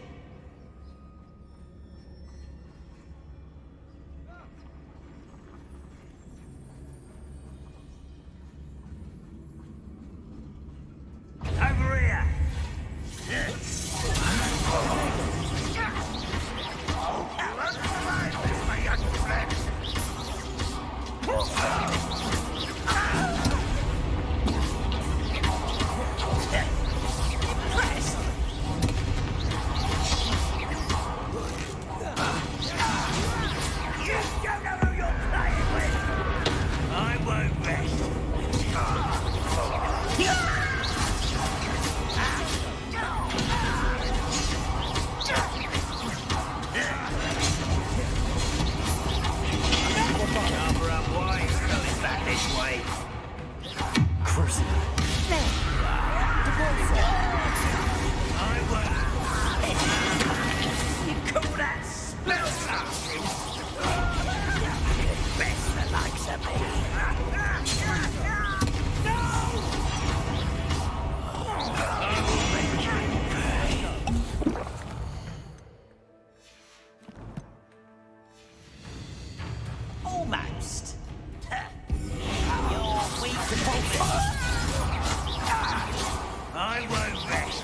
Speaker 10: Over here! Almost. You're weak to focus. I won't rest.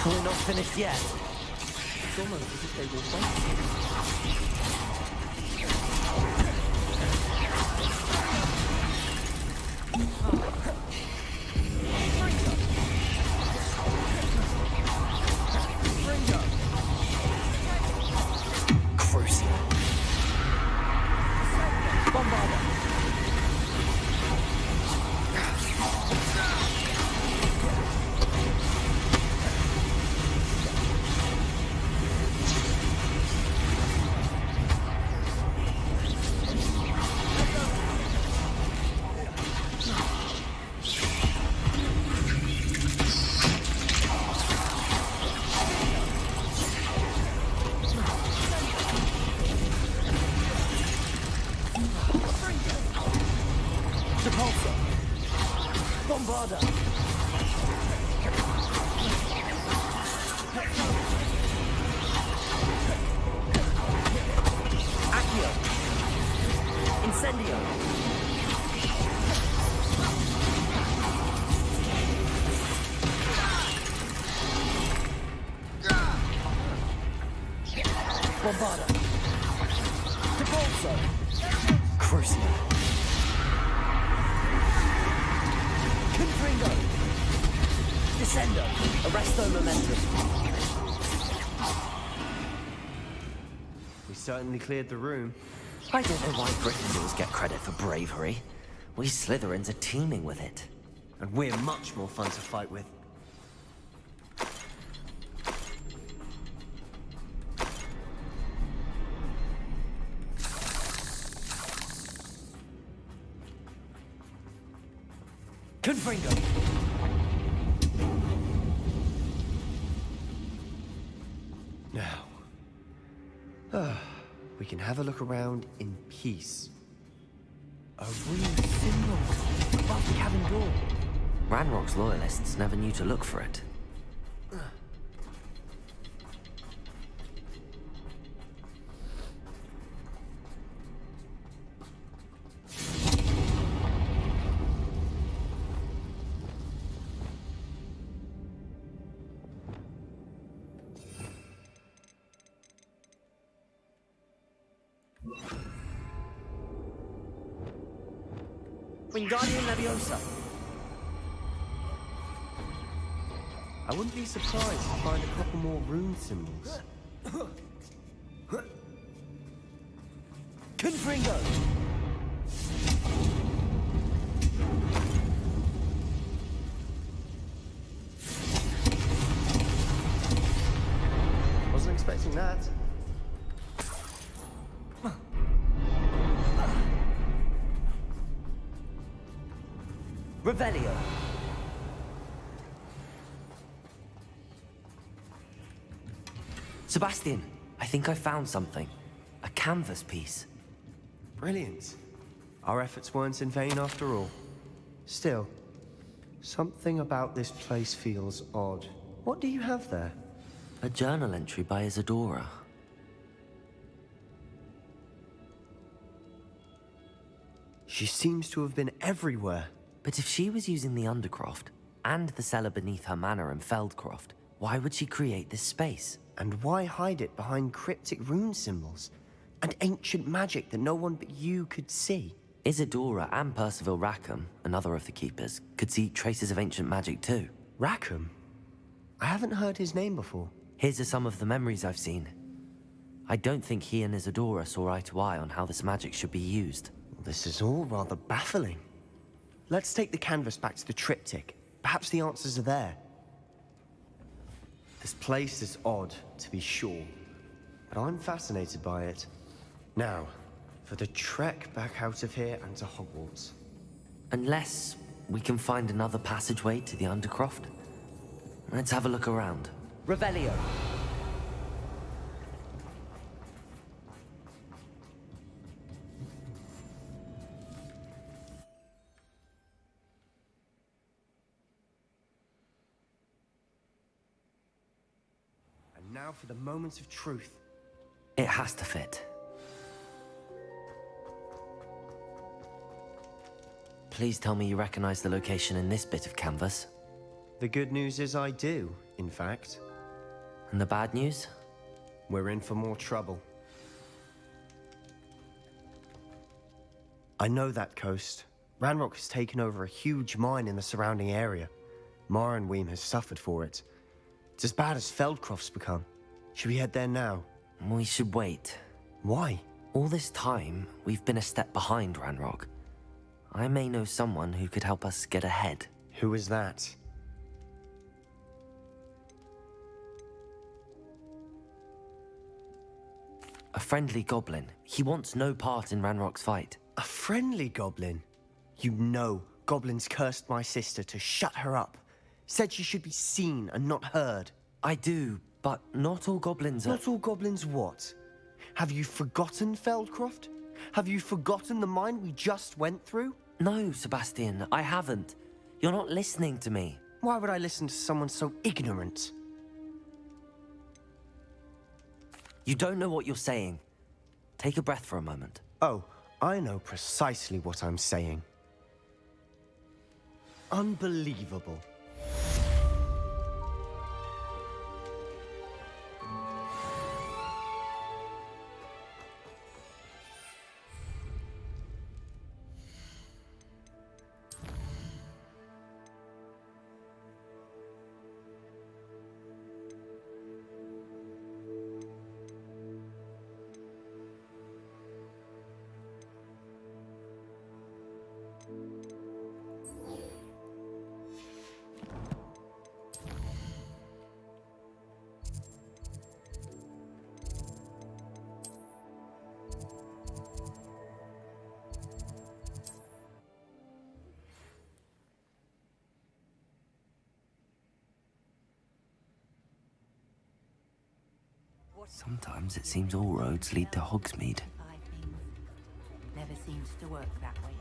Speaker 2: We're not finished yet.
Speaker 11: It's almost as if they will fight.
Speaker 16: Certainly cleared the room.
Speaker 2: I don't know why Gryffindors get credit for bravery. We Slytherins are teeming with it.
Speaker 16: And we're much more fun to fight with.
Speaker 2: Confringo!
Speaker 16: Now. We can have a look around in peace.
Speaker 2: A rune symbol above the cabin door. Ranrock's loyalists never knew to look for it.
Speaker 16: Wingardium Leviosa. I wouldn't be surprised to find a couple more rune symbols. Confringo! Wasn't expecting that.
Speaker 2: Revelio. Sebastian, I think I found something. A canvas piece.
Speaker 16: Brilliant. Our efforts weren't in vain after all. Still, something about this place feels odd. What do you have there?
Speaker 2: A journal entry by Isadora.
Speaker 16: She seems to have been everywhere.
Speaker 2: But if she was using the Undercroft, and the cellar beneath her manor in Feldcroft, why would she create this space?
Speaker 16: And why hide it behind cryptic rune symbols? And ancient magic that no one but you could see?
Speaker 2: Isadora and Percival Rackham, another of the Keepers, could see traces of ancient magic too.
Speaker 16: Rackham? I haven't heard his name before.
Speaker 2: His are some of the memories I've seen. I don't think he and Isadora saw eye to eye on how this magic should be used.
Speaker 16: This is all rather baffling. Let's take the canvas back to the triptych. Perhaps the answers are there. This place is odd, to be sure, but I'm fascinated by it. Now, for the trek back out of here and to Hogwarts.
Speaker 2: Unless we can find another passageway to the Undercroft. Let's have a look around. Revelio!
Speaker 16: And now for the moment of truth.
Speaker 2: It has to fit. Please tell me you recognize the location in this bit of canvas.
Speaker 16: The good news is I do, in fact.
Speaker 2: And the bad news?
Speaker 16: We're in for more trouble. I know that coast. Ranrock has taken over a huge mine in the surrounding area. Mornweem has suffered for it. It's as bad as Feldcroft's become. Should we head there now?
Speaker 2: We should wait.
Speaker 16: Why?
Speaker 2: All this time, we've been a step behind Ranrock. I may know someone who could help us get ahead.
Speaker 16: Who is that?
Speaker 2: A friendly goblin. He wants no part in Ranrock's fight.
Speaker 16: A friendly goblin? You know, goblins cursed my sister to shut her up. Said she should be seen and not heard.
Speaker 2: I do, but not all goblins are...
Speaker 16: Not all goblins what? Have you forgotten Feldcroft? Have you forgotten the mine we just went through?
Speaker 2: No, Sebastian, I haven't. You're not listening to me.
Speaker 16: Why would I listen to someone so ignorant?
Speaker 2: You don't know what you're saying. Take a breath for a moment.
Speaker 16: Oh, I know precisely what I'm saying. Unbelievable.
Speaker 2: Sometimes it seems all roads lead to Hogsmeade.
Speaker 3: Never seems to work that way.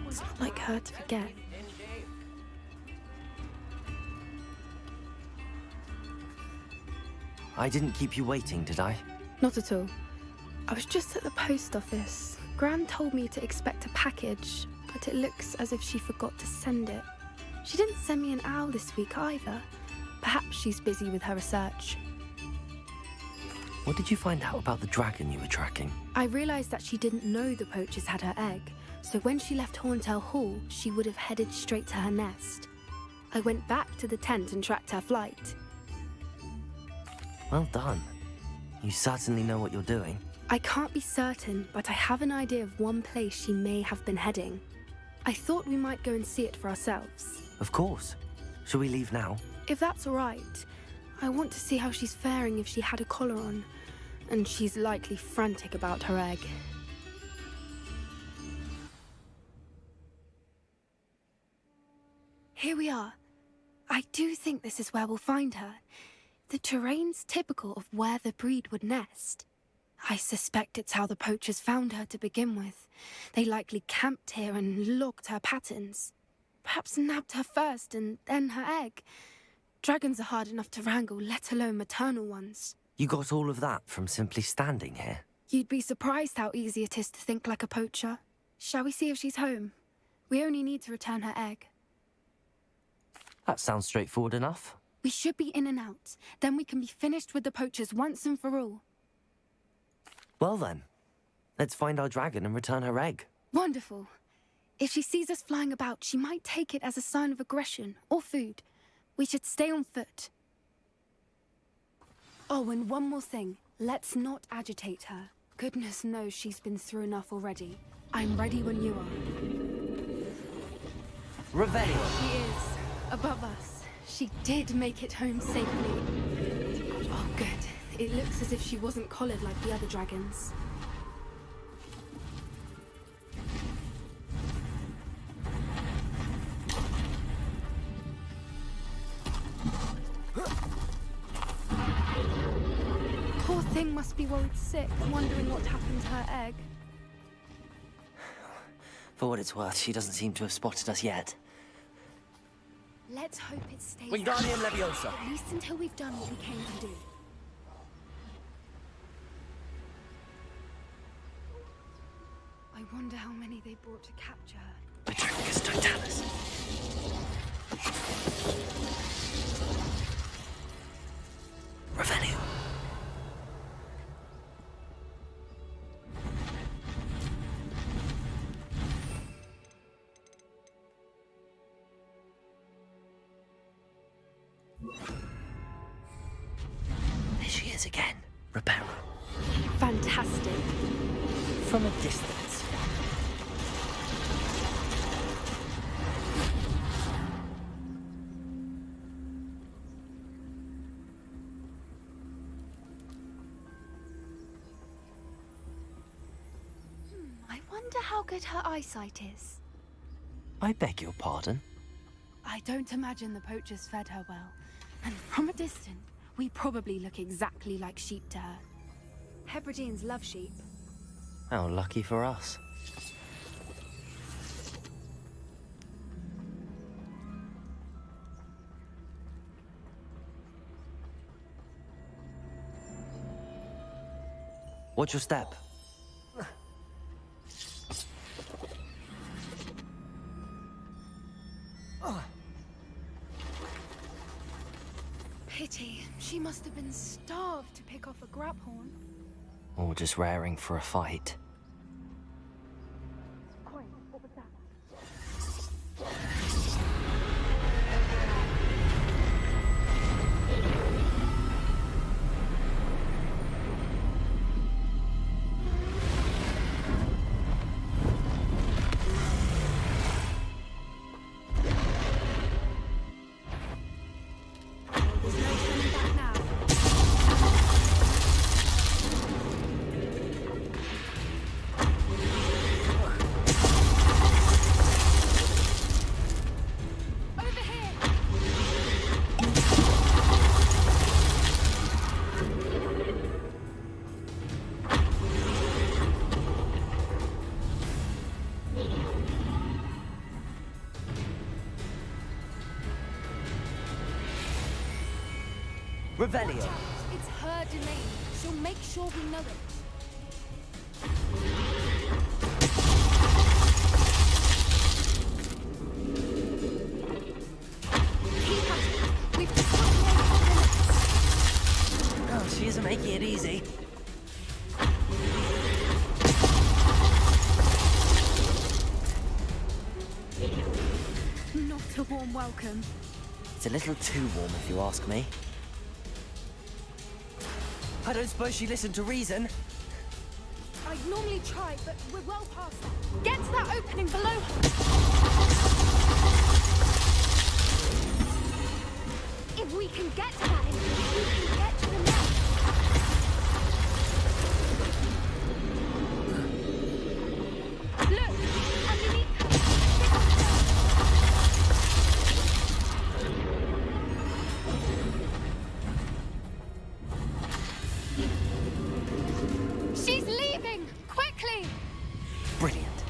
Speaker 12: It's not like her to forget.
Speaker 2: I didn't keep you waiting, did I?
Speaker 12: Not at all. I was just at the post office. Gran told me to expect a package, but it looks as if she forgot to send it. She didn't send me an owl this week either. Perhaps she's busy with her research.
Speaker 2: What did you find out about the dragon you were tracking?
Speaker 12: I realised that she didn't know the poachers had her egg, so when she left Horntail Hall, she would have headed straight to her nest. I went back to the tent and tracked her flight.
Speaker 2: Well done. You certainly know what you're doing.
Speaker 12: I can't be certain, but I have an idea of one place she may have been heading. I thought we might go and see it for ourselves.
Speaker 2: Of course. Shall we leave now?
Speaker 12: If that's all right. I want to see how she's faring if she had a collar on. And she's likely frantic about her egg. Here we are. I do think this is where we'll find her. The terrain's typical of where the breed would nest. I suspect it's how the poachers found her to begin with. They likely camped here and logged her patterns. Perhaps nabbed her first and then her egg. Dragons are hard enough to wrangle, let alone maternal ones.
Speaker 2: You got all of that from simply standing here?
Speaker 12: You'd be surprised how easy it is to think like a poacher. Shall we see if she's home? We only need to return her egg.
Speaker 2: That sounds straightforward enough.
Speaker 12: We should be in and out. Then we can be finished with the poachers once and for all.
Speaker 2: Well then, let's find our dragon and return her egg.
Speaker 12: Wonderful. If she sees us flying about, she might take it as a sign of aggression or food. We should stay on foot. Oh, and one more thing. Let's not agitate her. Goodness knows she's been through enough already. I'm ready when you are.
Speaker 2: Revelio!
Speaker 12: She is. Above us. She did make it home safely. Oh, good. It looks as if she wasn't collared like the other dragons. Poor thing must be worried sick, wondering what happened to her egg.
Speaker 2: For what it's worth, she doesn't seem to have spotted us yet.
Speaker 12: Let's hope it stays.
Speaker 2: Wingardium Leviosa!
Speaker 12: At least until we've done what we came to do. I wonder how many they brought to capture her.
Speaker 2: Petricus Totalis. Revelio. There she is again. Reparo.
Speaker 12: Fantastic.
Speaker 2: From a distance.
Speaker 12: I wonder how good her eyesight is.
Speaker 2: I beg your pardon?
Speaker 12: I don't imagine the poachers fed her well. And from a distance, we probably look exactly like sheep to her. Hebrideans love sheep.
Speaker 2: How lucky for us. Watch your step.
Speaker 12: Pity. She must have been starved to pick off a grabhorn.
Speaker 2: Or just raring for a fight.
Speaker 12: What was that? There's no turning back now.
Speaker 2: Revelio.
Speaker 12: It's her domain. She'll make sure we know it. Keep at it. We've just got to make it.
Speaker 2: Oh, she isn't making it easy.
Speaker 12: Not a warm welcome.
Speaker 2: It's a little too warm, if you ask me. I don't suppose she listened to reason.
Speaker 12: I'd normally try, but we're well past that. Get to that opening below. If we can get to that, we can get to the nest. Look, underneath her. She's leaving! Quickly!
Speaker 2: Brilliant.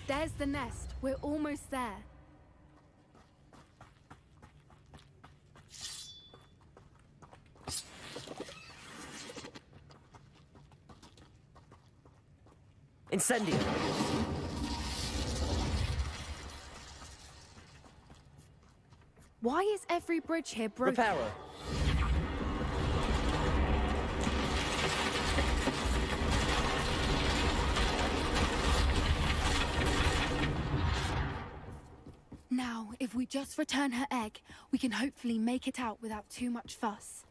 Speaker 12: There's the nest. We're almost there.
Speaker 2: Incendio.
Speaker 12: Why is every bridge here broken?
Speaker 2: Reparo.
Speaker 12: Now, if we just return her egg, we can hopefully make it out without too much fuss.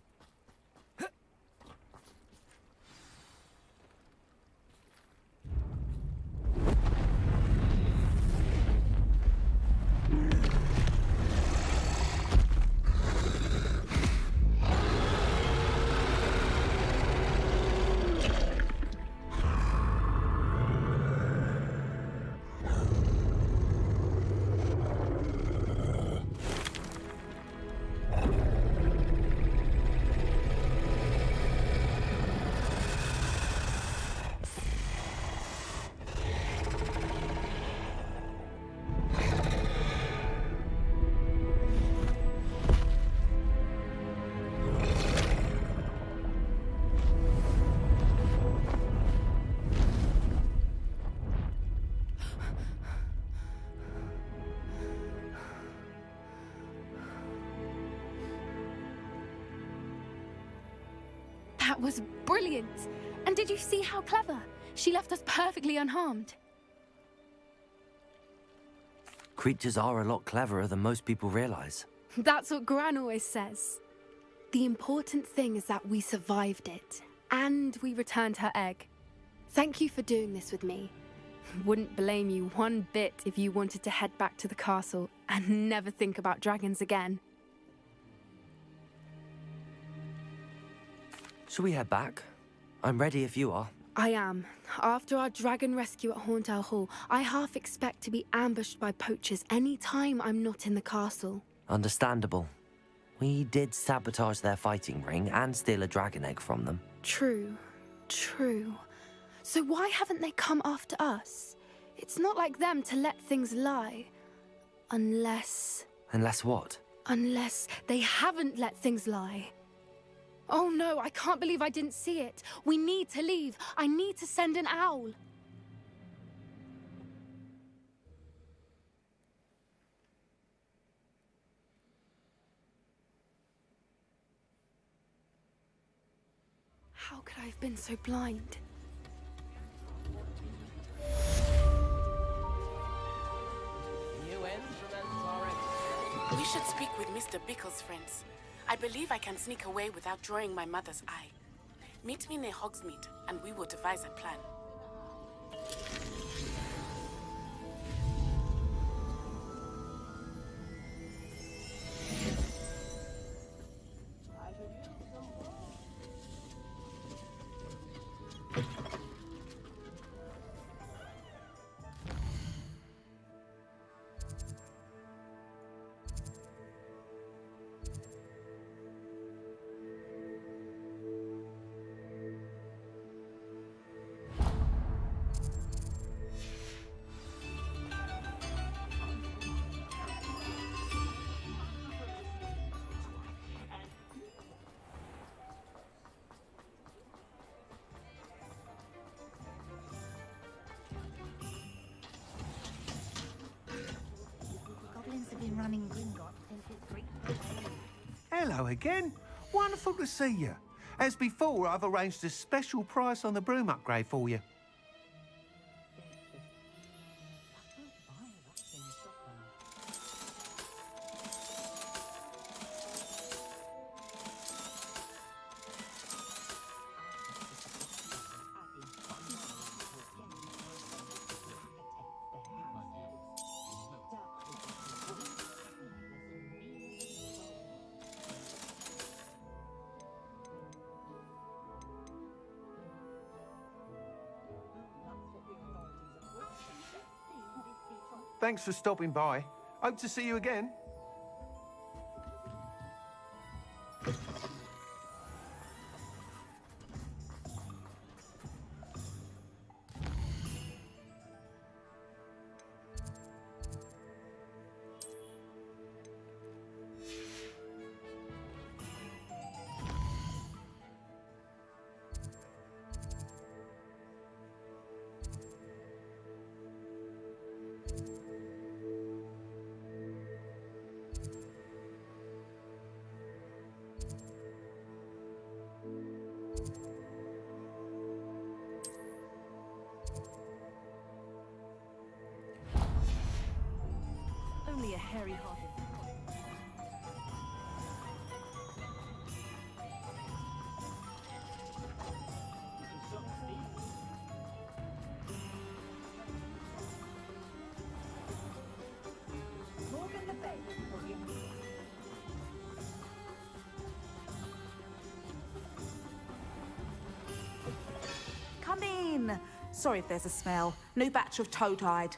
Speaker 12: That was brilliant! And did you see how clever? She left us perfectly unharmed.
Speaker 2: Creatures are a lot cleverer than most people realize.
Speaker 12: That's what Gran always says. The important thing is that we survived it, and we returned her egg. Thank you for doing this with me. Wouldn't blame you one bit if you wanted to head back to the castle and never think about dragons again.
Speaker 2: Shall we head back? I'm ready if you are.
Speaker 12: I am. After our dragon rescue at Horndale Hall, I half expect to be ambushed by poachers any time I'm not in the castle.
Speaker 2: Understandable. We did sabotage their fighting ring and steal a dragon egg from them.
Speaker 12: True. True. So why haven't they come after us? It's not like them to let things lie. Unless...
Speaker 2: Unless what?
Speaker 12: Unless they haven't let things lie. Oh no, I can't believe I didn't see it. We need to leave. I need to send an owl. How could I have been so blind?
Speaker 17: We should speak with Mr. Bickle's friends. I believe I can sneak away without drawing my mother's eye. Meet me near Hogsmeade, and we will devise a plan.
Speaker 6: Running Gringotts since its great day.
Speaker 10: Hello again. Wonderful to see you. As before, I've arranged a special price on the broom upgrade for you.
Speaker 18: Thanks for stopping by. Hope to see you again.
Speaker 3: Only a hairy-hearted.
Speaker 19: Come in. Sorry if there's a smell. New batch of toe-tied.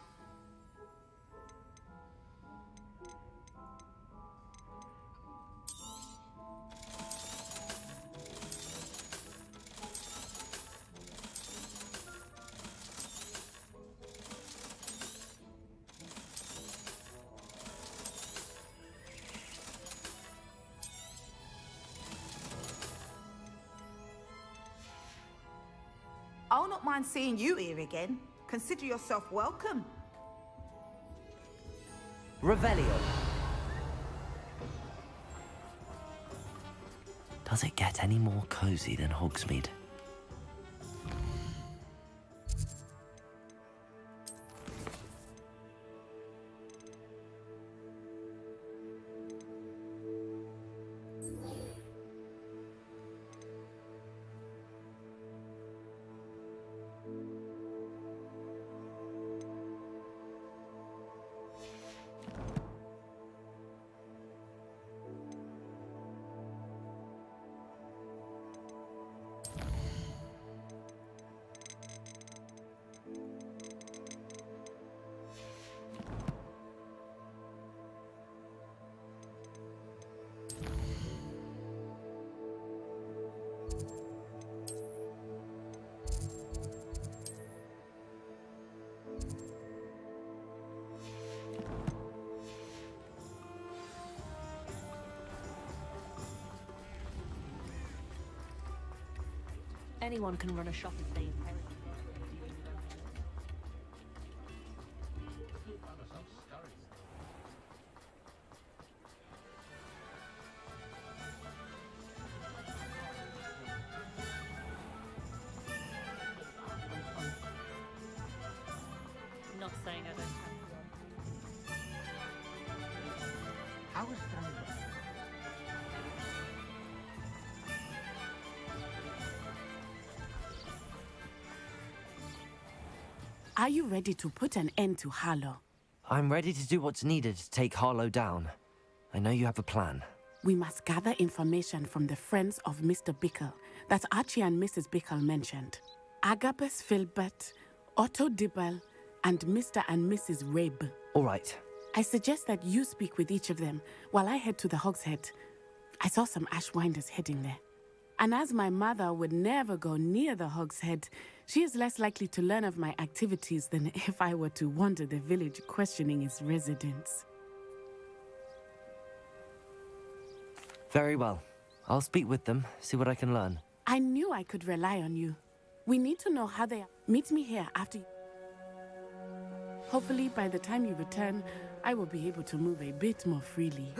Speaker 19: I'll not mind seeing you here again. Consider yourself welcome.
Speaker 2: Revelio. Does it get any more cozy than Hogsmeade?
Speaker 3: Anyone can run a shop if they inherit. Not saying I don't have.
Speaker 10: How is that?
Speaker 17: Are you ready to put an end to Harlow?
Speaker 2: I'm ready to do what's needed to take Harlow down. I know you have a plan.
Speaker 17: We must gather information from the friends of Mr. Bickle that Archie and Mrs. Bickle mentioned. Agabus Filbert, Otto Dibble, and Mr. and Mrs. Rabe.
Speaker 2: All right.
Speaker 17: I suggest that you speak with each of them while I head to the Hogshead. I saw some Ashwinders heading there. And as my mother would never go near the Hogshead, she is less likely to learn of my activities than if I were to wander the village questioning its residents.
Speaker 2: Very well. I'll speak with them, see what I can learn.
Speaker 17: I knew I could rely on you. We need to know how they are. Meet me here after you. Hopefully, by the time you return, I will be able to move a bit more freely.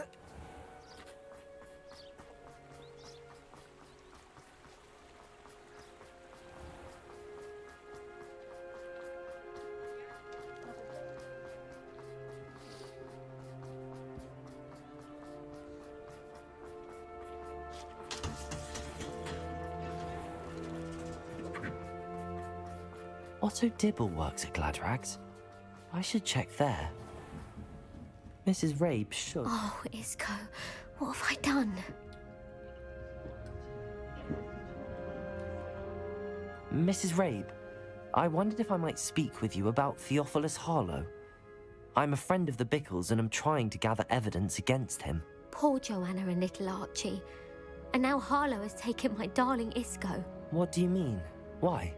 Speaker 2: Otto Dibble works at Gladrags. I should check there. Mrs. Rabe should.
Speaker 1: Oh, Isco, what have I done?
Speaker 2: Mrs. Rabe, I wondered if I might speak with you about Theophilus Harlow. I'm a friend of the Bickles and I'm trying to gather evidence against him.
Speaker 1: Poor Joanna and little Archie. And now Harlow has taken my darling Isco.
Speaker 2: What do you mean? Why?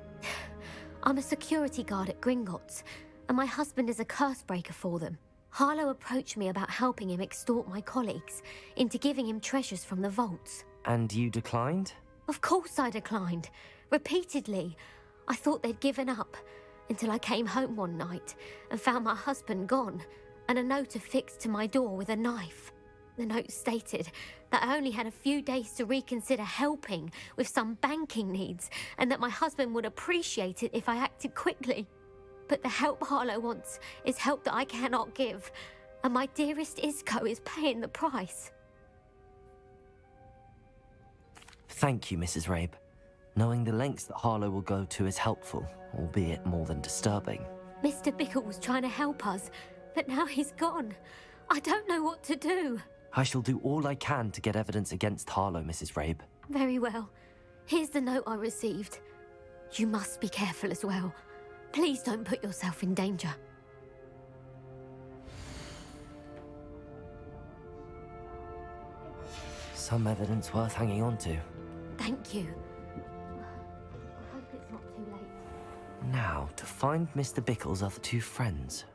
Speaker 1: I'm a security guard at Gringotts, and my husband is a curse breaker for them. Harlow approached me about helping him extort my colleagues into giving him treasures from the vaults.
Speaker 2: And you declined?
Speaker 1: Of course I declined. Repeatedly. I thought they'd given up, until I came home one night and found my husband gone, and a note affixed to my door with a knife. The note stated that I only had a few days to reconsider helping with some banking needs, and that my husband would appreciate it if I acted quickly. But the help Harlow wants is help that I cannot give, and my dearest Isco is paying the price.
Speaker 2: Thank you, Mrs. Rabe. Knowing the lengths that Harlow will go to is helpful, albeit more than disturbing.
Speaker 1: Mr. Bickle was trying to help us, but now he's gone. I don't know what to do.
Speaker 2: I shall do all I can to get evidence against Harlow, Mrs. Rabe.
Speaker 1: Very well. Here's the note I received. You must be careful as well. Please don't put yourself in danger.
Speaker 2: Some evidence worth hanging on to.
Speaker 1: Thank you. I hope it's not too late.
Speaker 2: Now, to find Mr. Bickle's other two friends.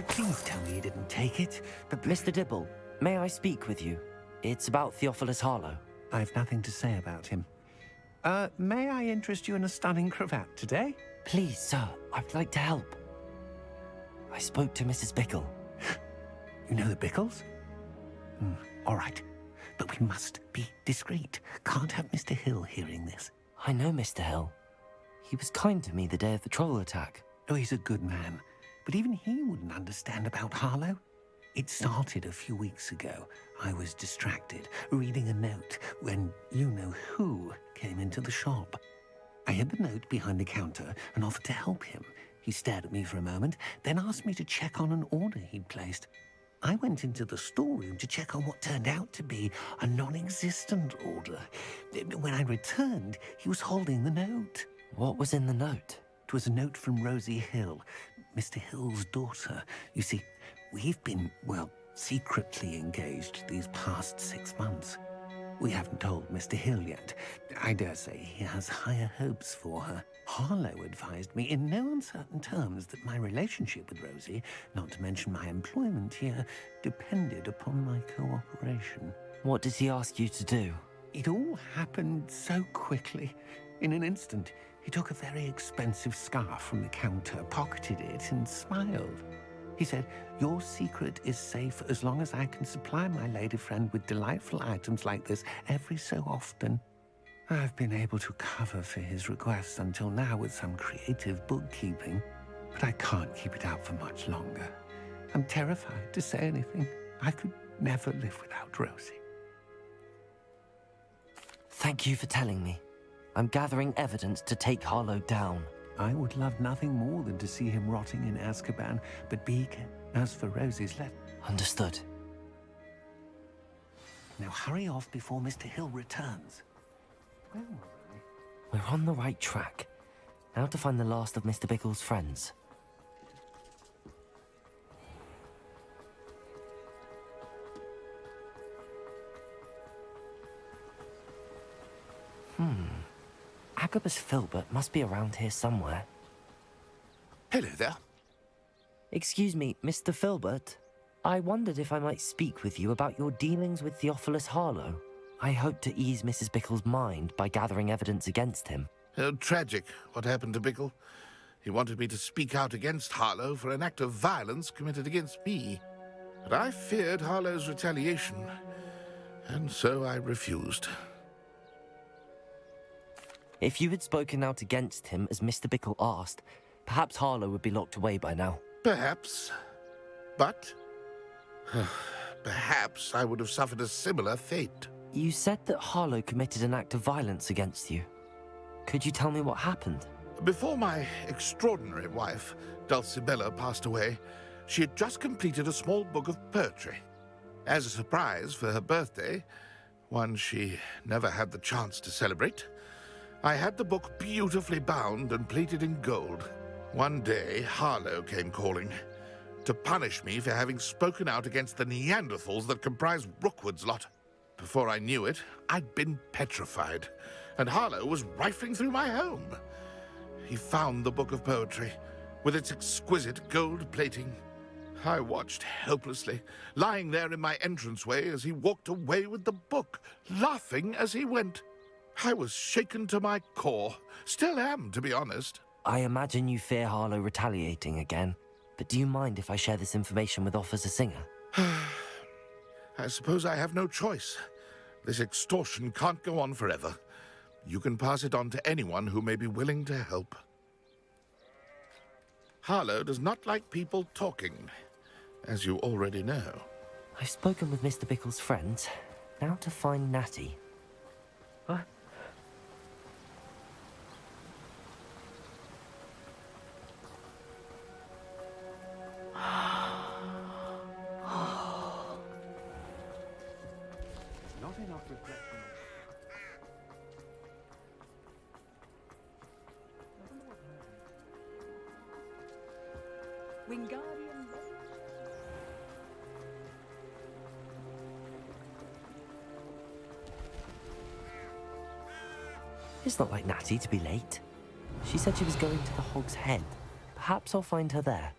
Speaker 10: Please tell me you didn't take it.
Speaker 2: But Mr. Dibble, may I speak with you? It's about Theophilus Harlow.
Speaker 10: I've nothing to say about him. May I interest you in a stunning cravat today?
Speaker 2: Please, sir, I'd like to help. I spoke to Mrs. Bickle.
Speaker 10: You know the Bickles? All right. But we must be discreet. Can't have Mr. Hill hearing this.
Speaker 2: I know Mr. Hill. He was kind to me the day of the troll attack.
Speaker 10: Oh, he's a good man. But even he wouldn't understand about Harlow. It started a few weeks ago. I was distracted, reading a note, when you-know-who came into the shop. I hid the note behind the counter and offered to help him. He stared at me for a moment, then asked me to check on an order he'd placed. I went into the storeroom to check on what turned out to be a non-existent order. When I returned, he was holding the note.
Speaker 2: What was in the note?
Speaker 10: It was a note from Rosie Hill, Mr. Hill's daughter. You see, we've been, well, secretly engaged these past 6 months. We haven't told Mr. Hill yet. I dare say he has higher hopes for her. Harlow advised me in no uncertain terms that my relationship with Rosie, not to mention my employment here, depended upon my cooperation.
Speaker 2: What did he ask you to do?
Speaker 10: It all happened so quickly. In an instant, he took a very expensive scarf from the counter, pocketed it, and smiled. He said, "Your secret is safe as long as I can supply my lady friend with delightful items like this every so often." I've been able to cover for his requests until now with some creative bookkeeping, but I can't keep it out for much longer. I'm terrified to say anything. I could never live without Rosie.
Speaker 2: Thank you for telling me. I'm gathering evidence to take Harlow down.
Speaker 10: I would love nothing more than to see him rotting in Azkaban, but Beacon, as for Rosie's letter...
Speaker 2: Understood.
Speaker 10: Now hurry off before Mr. Hill returns. Where was I?
Speaker 2: We're on the right track. Now to find the last of Mr. Bickle's friends. Agabus Filbert must be around here somewhere.
Speaker 15: Hello there.
Speaker 2: Excuse me, Mr. Filbert. I wondered if I might speak with you about your dealings with Theophilus Harlow. I hope to ease Mrs. Bickle's mind by gathering evidence against him.
Speaker 15: Tragic, what happened to Bickle. He wanted me to speak out against Harlow for an act of violence committed against me. But I feared Harlow's retaliation, and so I refused.
Speaker 2: If you had spoken out against him as Mr. Bickle asked, perhaps Harlow would be locked away by now.
Speaker 15: Perhaps. But perhaps I would have suffered a similar fate.
Speaker 2: You said that Harlow committed an act of violence against you. Could you tell me what happened?
Speaker 15: Before my extraordinary wife, Dulcibella, passed away, she had just completed a small book of poetry. As a surprise for her birthday, one she never had the chance to celebrate, I had the book beautifully bound and plated in gold. One day, Harlow came calling to punish me for having spoken out against the Neanderthals that comprise Rookwood's lot. Before I knew it, I'd been petrified, and Harlow was rifling through my home. He found the book of poetry, with its exquisite gold plating. I watched helplessly, lying there in my entranceway as he walked away with the book, laughing as he went. I was shaken to my core. Still am, to be honest.
Speaker 2: I imagine you fear Harlow retaliating again, but do you mind if I share this information with Officer Singer?
Speaker 15: I suppose I have no choice. This extortion can't go on forever. You can pass it on to anyone who may be willing to help. Harlow does not like people talking, as you already know.
Speaker 2: I've spoken with Mr. Bickle's friends. Now to find Natty. Huh?
Speaker 10: Not enough reflection.
Speaker 13: Wingardium.
Speaker 2: It's not like Natty to be late. She said she was going to the Hog's Head. Perhaps I'll find her there.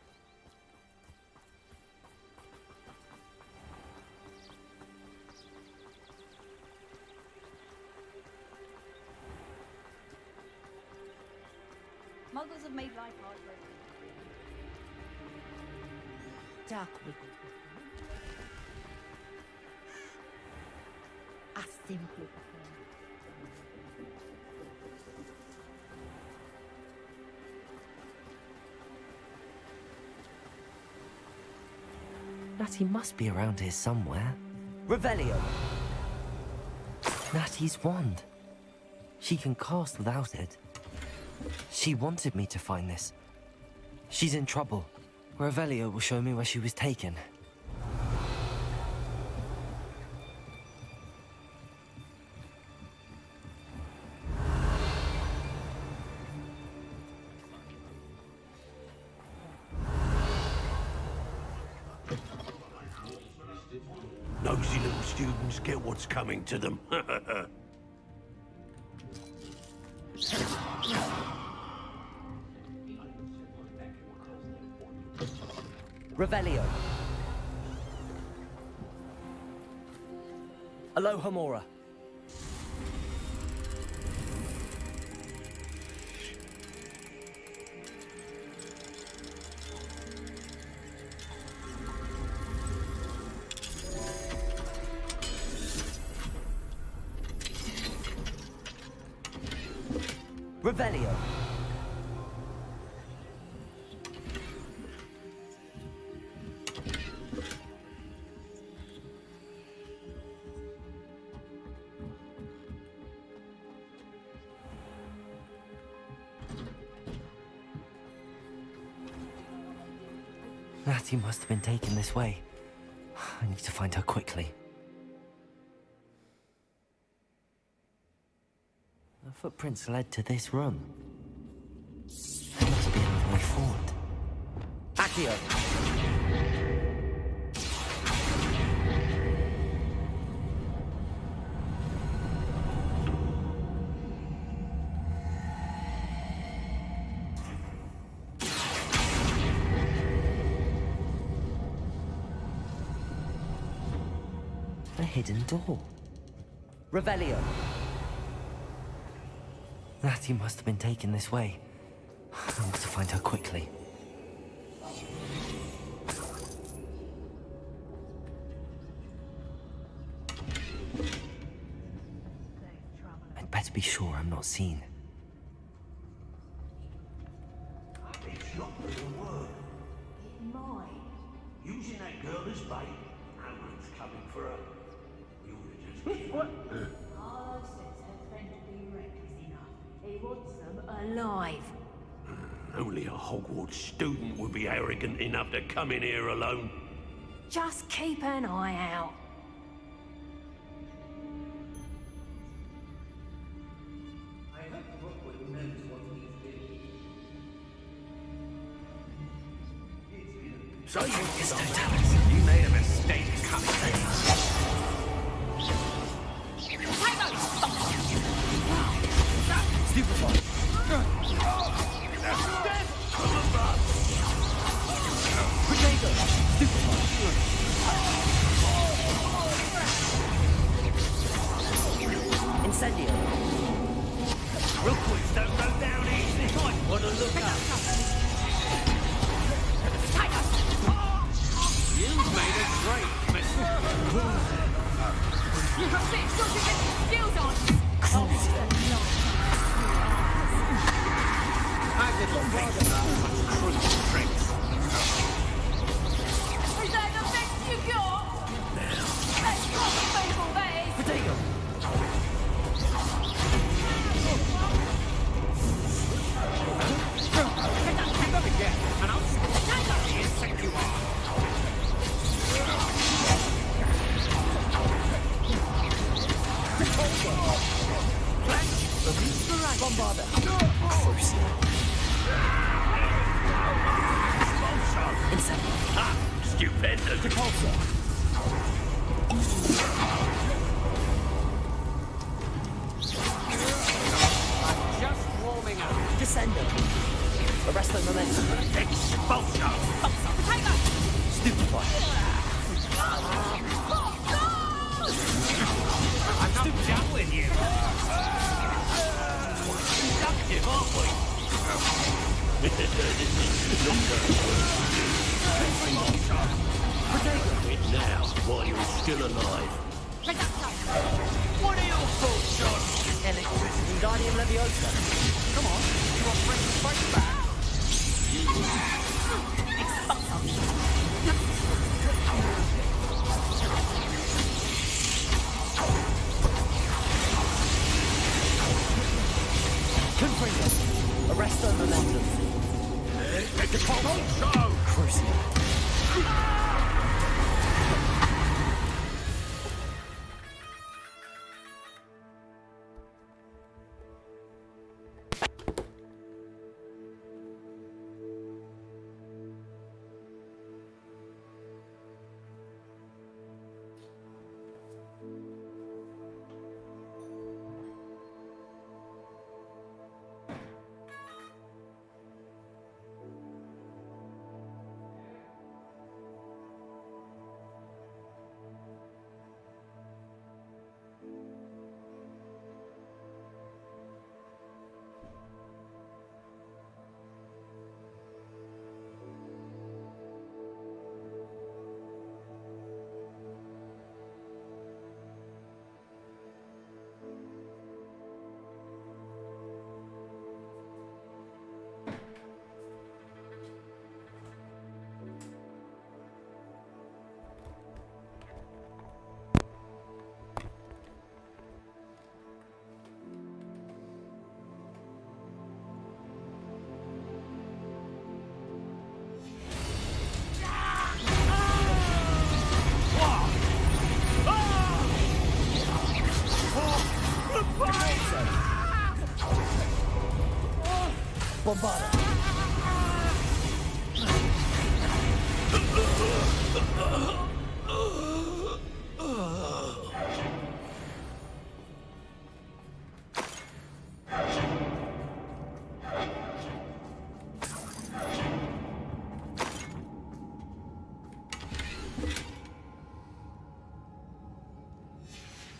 Speaker 5: Muggles have made life hard for us. Dark wicked. I simply
Speaker 2: Natty must be around here somewhere. Revelio! Natty's wand. She can cast without it. She wanted me to find this. She's in trouble. Revelio will show me where she was taken.
Speaker 20: Nosy little students get what's coming to them.
Speaker 2: Revelio. Aloha Mora. Revelio. Natty must have been taken this way. I need to find her quickly. The footprints led to this room. There must be another way forward. Accio! A hidden door. Revelio. Natty must have been taken this way. I need to find her quickly. I'd better be sure I'm not seen.
Speaker 20: It's not gonna work. It might. Using that girl as bait. No one's coming for her. We ought to just... What?
Speaker 5: Harlow says her friend to be reckless enough. He wants them alive.
Speaker 20: Only a Hogwarts student would be arrogant enough to come in here alone.
Speaker 5: Just keep an eye out.
Speaker 20: I hope So you made a mistake coming here.
Speaker 11: Stupefy. Potato. Stupefy. Incendio.
Speaker 20: Real quick, don't go down easy. Might want to look up. You've made a great mistake.
Speaker 21: You've got 6 shots to get your skills on.
Speaker 20: I didn't think about much cruise tricks.
Speaker 21: Is that the best you got? That's not people, that is.
Speaker 11: Potato.
Speaker 20: Give that again, and I'll smack the insect you are.
Speaker 11: Bombarder. Incendio.
Speaker 20: Ah, stupendous.
Speaker 11: Repulsor.
Speaker 20: I'm just warming up.
Speaker 11: Descendo. Arresto momentum.
Speaker 20: Expulsion.
Speaker 11: Stupefy.
Speaker 20: I'm not done with you. Productive, aren't we? It now, while you're still alive. What are your thoughts, John?
Speaker 11: Electricity. Guardian Leviosa. Come on. You want fresh fight back? Confringo. Arresto momentum. Crucial. Bombarder.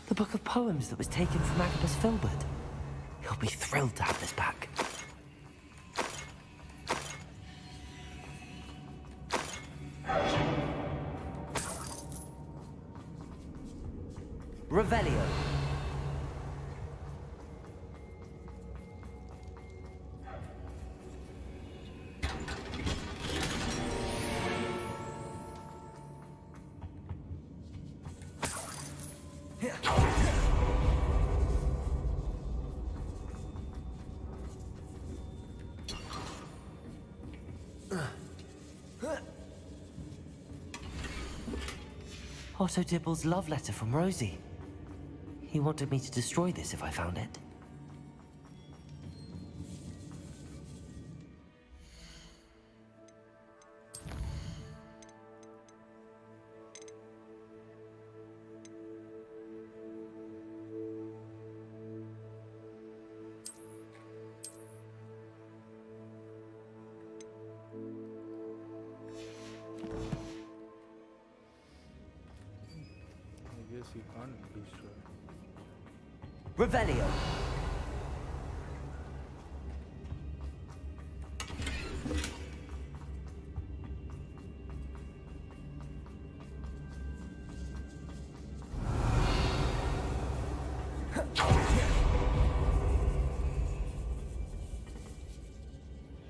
Speaker 2: The book of poems that was taken from Agabus Filbert. He'll be thrilled to have this back. Revelio. Otto Dibble's love letter from Rosie. He wanted me to destroy this if I found it.
Speaker 14: guess he can't destroy.
Speaker 2: Revelio.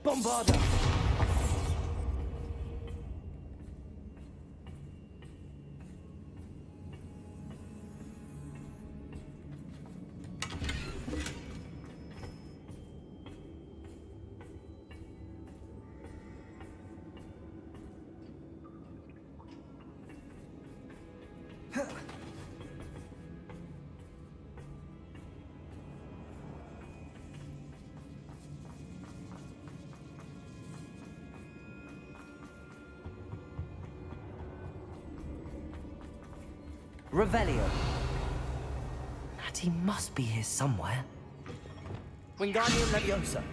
Speaker 2: Bombarda. Revelio. Natty must be here somewhere. Wingardium Leviosa.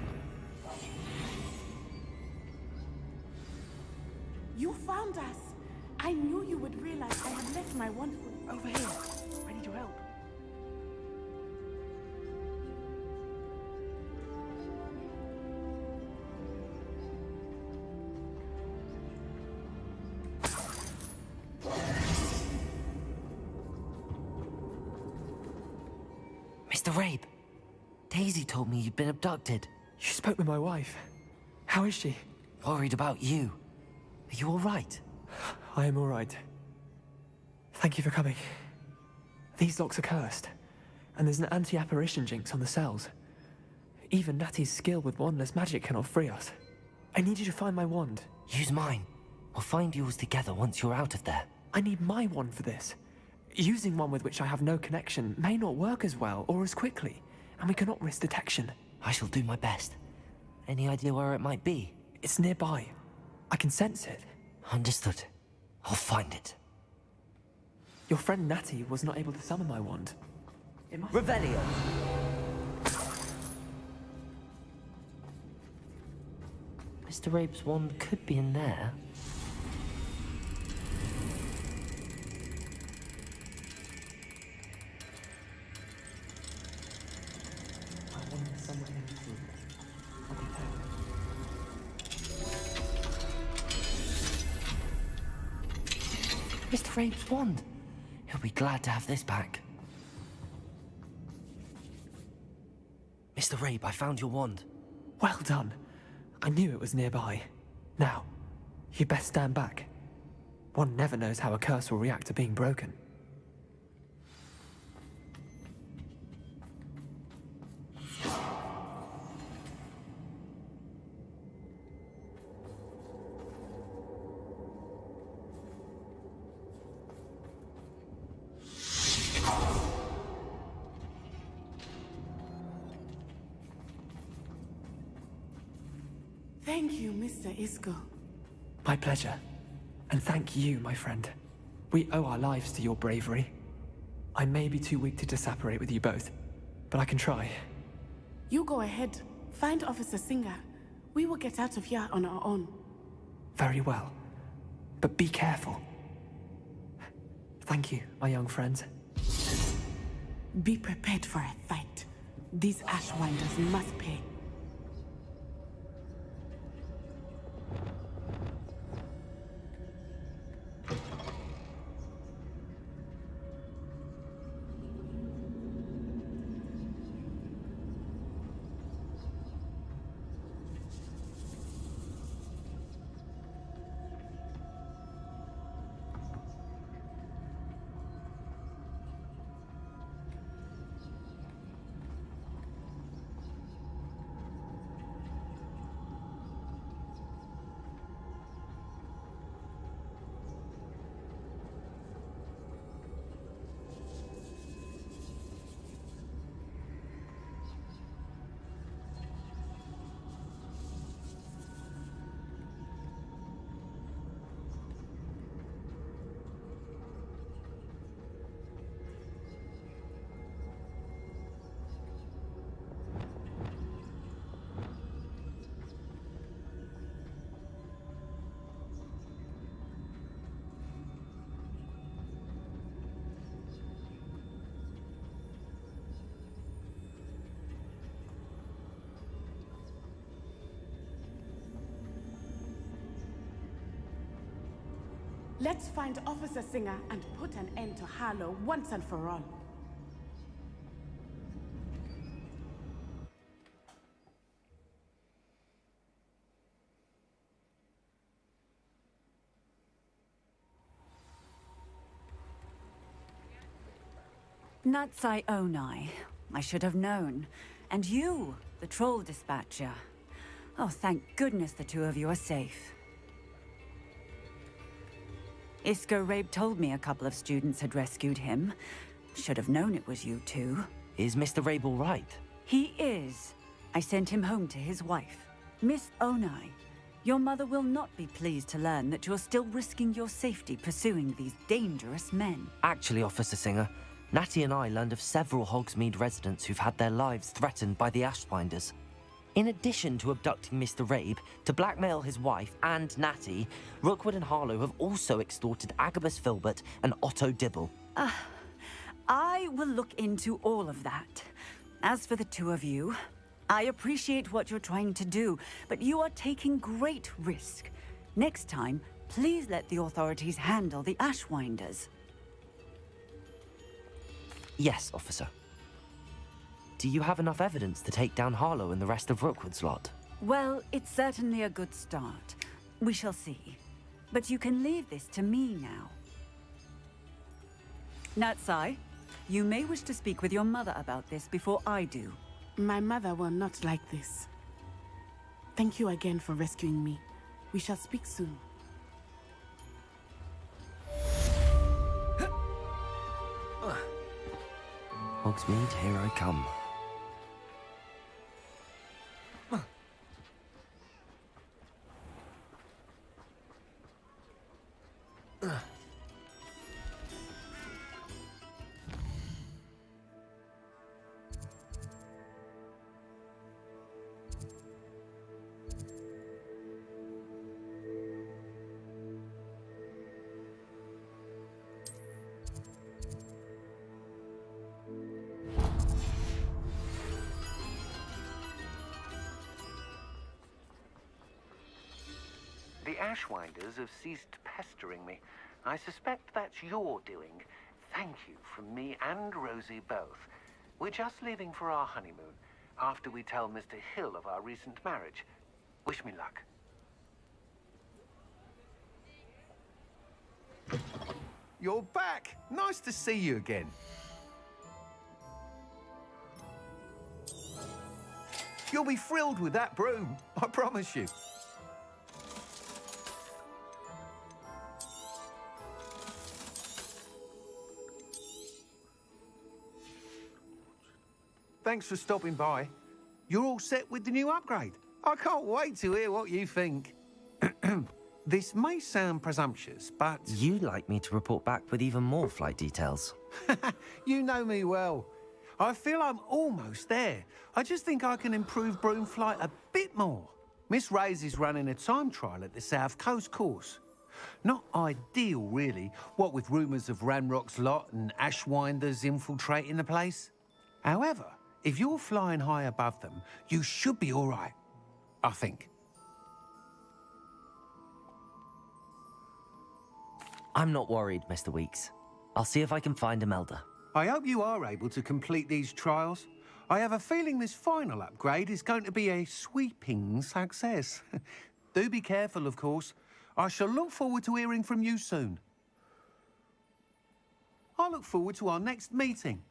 Speaker 17: You found us! I knew you would realize I had left my wand for
Speaker 18: Over here. I need your help.
Speaker 2: Mr. Rabe, Daisy told me you'd been abducted.
Speaker 4: You spoke with my wife. How is she?
Speaker 2: Worried about you. Are you all right?
Speaker 4: I am all right. Thank you for coming. These locks are cursed, and there's an anti-apparition jinx on the cells. Even Natty's skill with wandless magic cannot free us. I need you to find my wand.
Speaker 2: Use mine. We'll find yours together once you're out of there.
Speaker 4: I need my wand for this. Using one with which I have no connection may not work as well or as quickly, and we cannot risk detection.
Speaker 2: I shall do my best. Any idea where it might be?
Speaker 4: It's nearby. I can sense it.
Speaker 2: Understood. I'll find it.
Speaker 4: Your friend Natty was not able to summon my wand. It must...
Speaker 2: Revelio! Mr. Rabe's wand could be in there. Mr. Rabe's wand. He'll be glad to have this back. Mr. Rabe, I found your wand.
Speaker 4: Well done. I knew it was nearby. Now, you best stand back. One never knows how a curse will react to being broken.
Speaker 17: Thank you, Mr. Isco.
Speaker 4: My pleasure. And thank you, my friend. We owe our lives to your bravery. I may be too weak to disapparate with you both, but I can try.
Speaker 17: You go ahead. Find Officer Singer. We will get out of here on our own.
Speaker 4: Very well. But be careful. Thank you, my young friends.
Speaker 17: Be prepared for a fight. These Ashwinders must pay. Let's find Officer Singer and put an end to Harlow once and for all.
Speaker 9: Natsai Onai. I should have known. And you, the troll dispatcher. Oh, thank goodness the two of you are safe. Isco Rabe told me a couple of students had rescued him. Should have known it was you two.
Speaker 2: Is Mr. Rabe all right?
Speaker 9: He is. I sent him home to his wife. Miss Onai, your mother will not be pleased to learn that you're still risking your safety pursuing these dangerous men.
Speaker 2: Actually, Officer Singer, Natty and I learned of several Hogsmeade residents who've had their lives threatened by the Ashwinders. In addition to abducting Mr. Rabe, to blackmail his wife and Natty, Rookwood and Harlow have also extorted Agabus Filbert and Otto Dibble.
Speaker 9: I will look into all of that. As for the two of you, I appreciate what you're trying to do, but you are taking great risk. Next time, please let the authorities handle the Ashwinders.
Speaker 2: Yes, officer. Do you have enough evidence to take down Harlow and the rest of Rookwood's lot?
Speaker 9: Well, it's certainly a good start. We shall see. But you can leave this to me now. Natsai, you may wish to speak with your mother about this before I do.
Speaker 17: My mother will not like this. Thank you again for rescuing me. We shall speak soon.
Speaker 2: Hogsmeade, here I come.
Speaker 22: The Ashwinders have ceased pestering me. I suspect that's your doing. Thank you from me and Rosie both. We're just leaving for our honeymoon, after we tell Mr. Hill of our recent marriage. Wish me luck.
Speaker 18: You're back! Nice to see you again. You'll be thrilled with that broom, I promise you. Thanks for stopping by. You're all set with the new upgrade. I can't wait to hear what you think. This may sound presumptuous, but...
Speaker 2: You'd like me to report back with even more flight details.
Speaker 18: You know me well. I feel I'm almost there. I just think I can improve broom flight a bit more. Miss Ray's is running a time trial at the South Coast course. Not ideal, really, what with rumours of Ranrock's lot and Ashwinders infiltrating the place. However, if you're flying high above them, you should be all right, I think.
Speaker 2: I'm not worried, Mr. Weeks. I'll see if I can find Imelda.
Speaker 18: I hope you are able to complete these trials. I have a feeling this final upgrade is going to be a sweeping success. Do be careful, of course. I shall look forward to hearing from you soon. I look forward to our next meeting.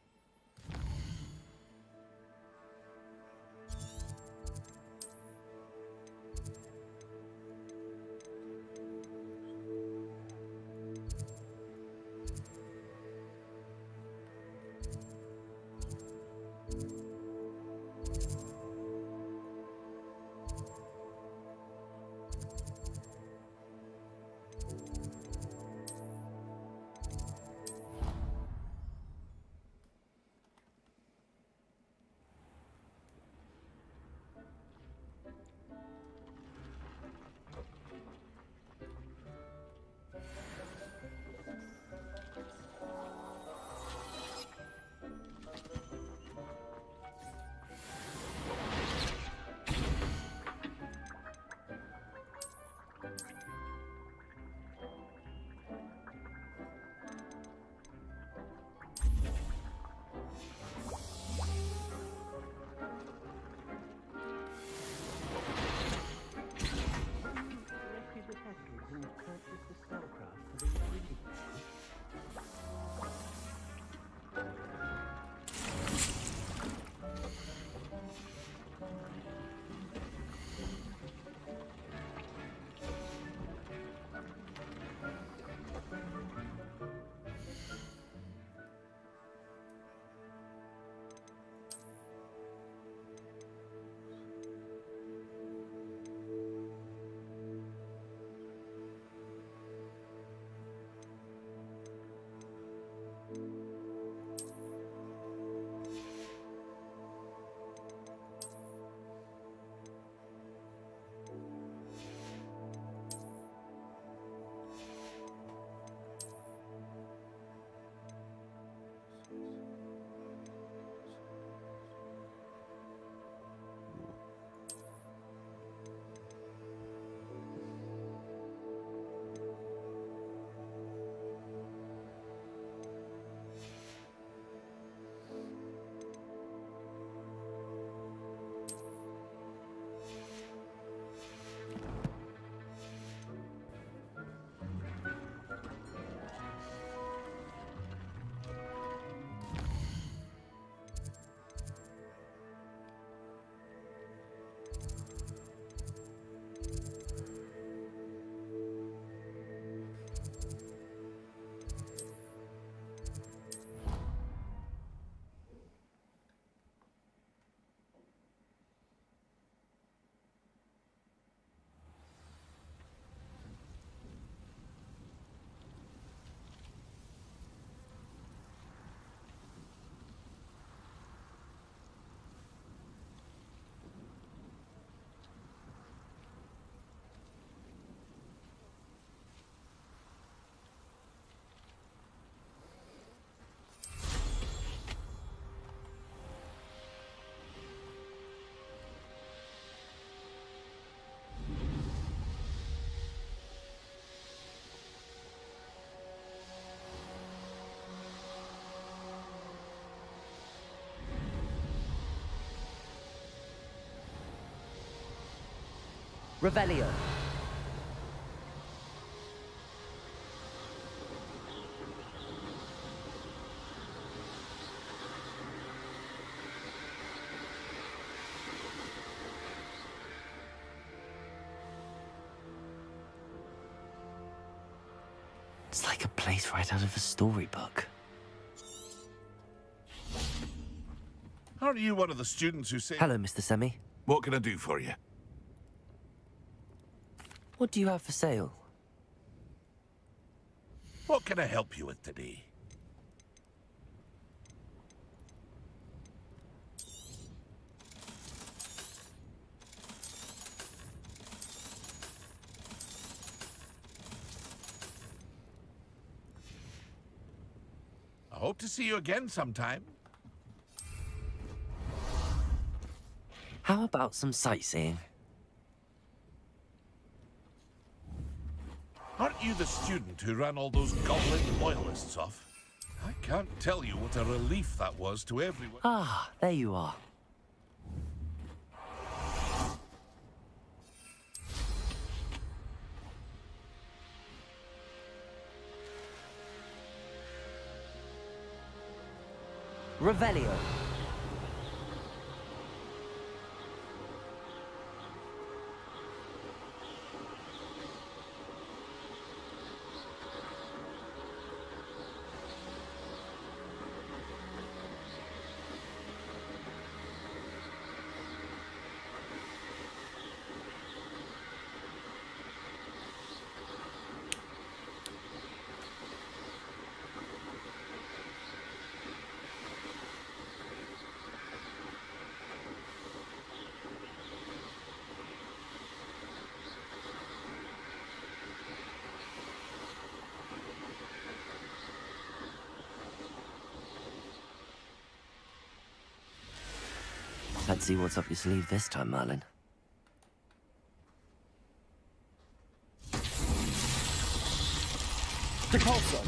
Speaker 2: Revelio. It's like a place right out of a storybook.
Speaker 15: Aren't you one of the students who say...
Speaker 2: Hello, Mr. Semi.
Speaker 15: What can I do for you?
Speaker 2: What do you have for sale?
Speaker 15: What can I help you with today? I hope to see you again sometime.
Speaker 2: How about some sightseeing?
Speaker 15: Aren't you the student who ran all those goblin loyalists off? I can't tell you what a relief that was to everyone.
Speaker 2: Ah, there you are. Revelio. Let's see what's up your sleeve this time, Merlin. Depulso!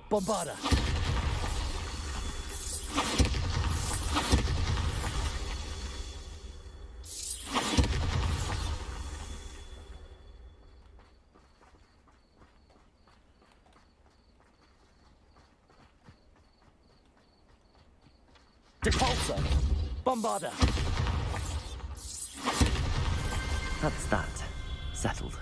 Speaker 2: Bombarda! Depulso! Bombarda! That's that. Settled.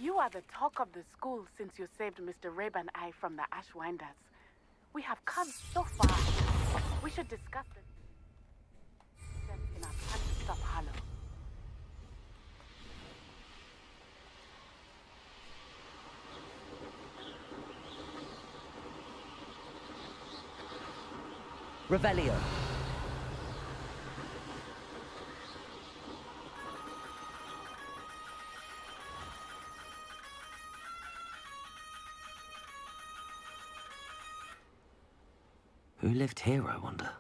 Speaker 17: You are the talk of the school since you saved Mr. Reb and I from the Ashwinders. We have come so far. We should discuss the steps in our plan to stop Harlow.
Speaker 2: Revelio. Who lived here, I wonder?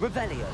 Speaker 2: Revelio.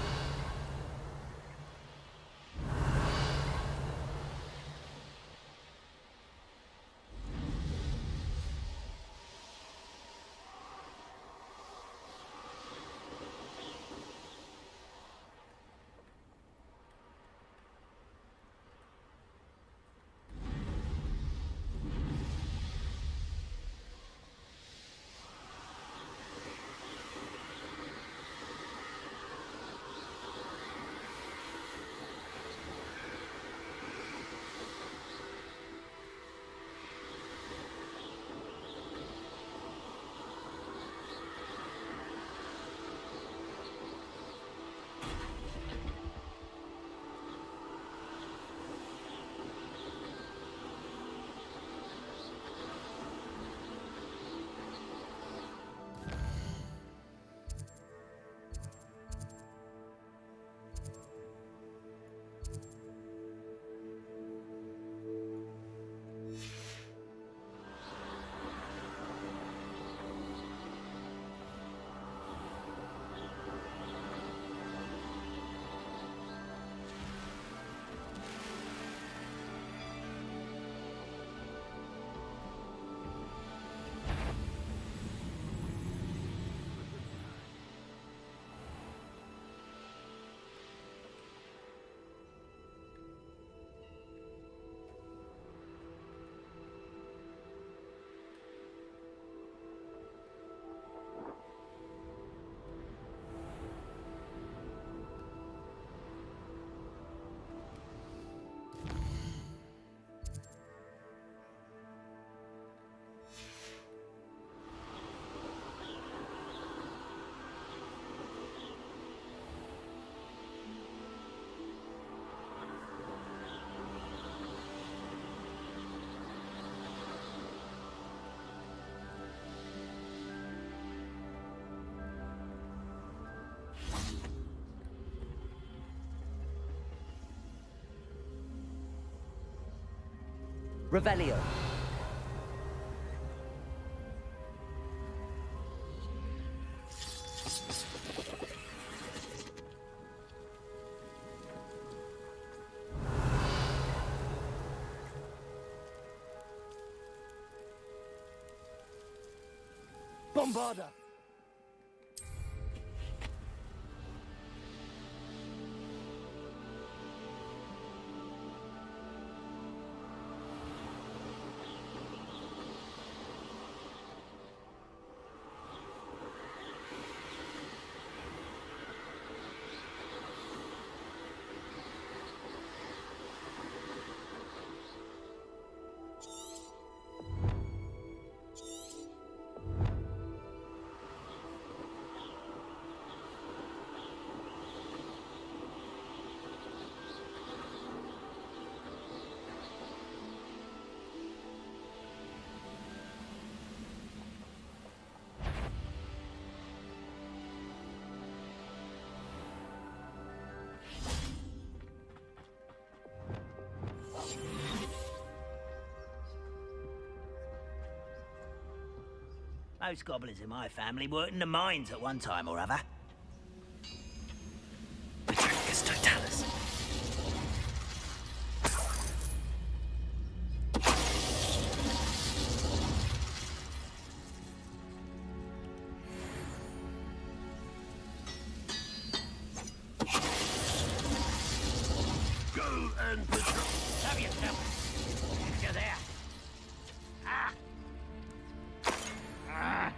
Speaker 2: Revelio. Bombarda.
Speaker 20: Most goblins in my family worked in the mines at one time or other.
Speaker 2: Patricus Totalis.
Speaker 20: Go and patrol. Have yourself. If you're there. Ah! Ah!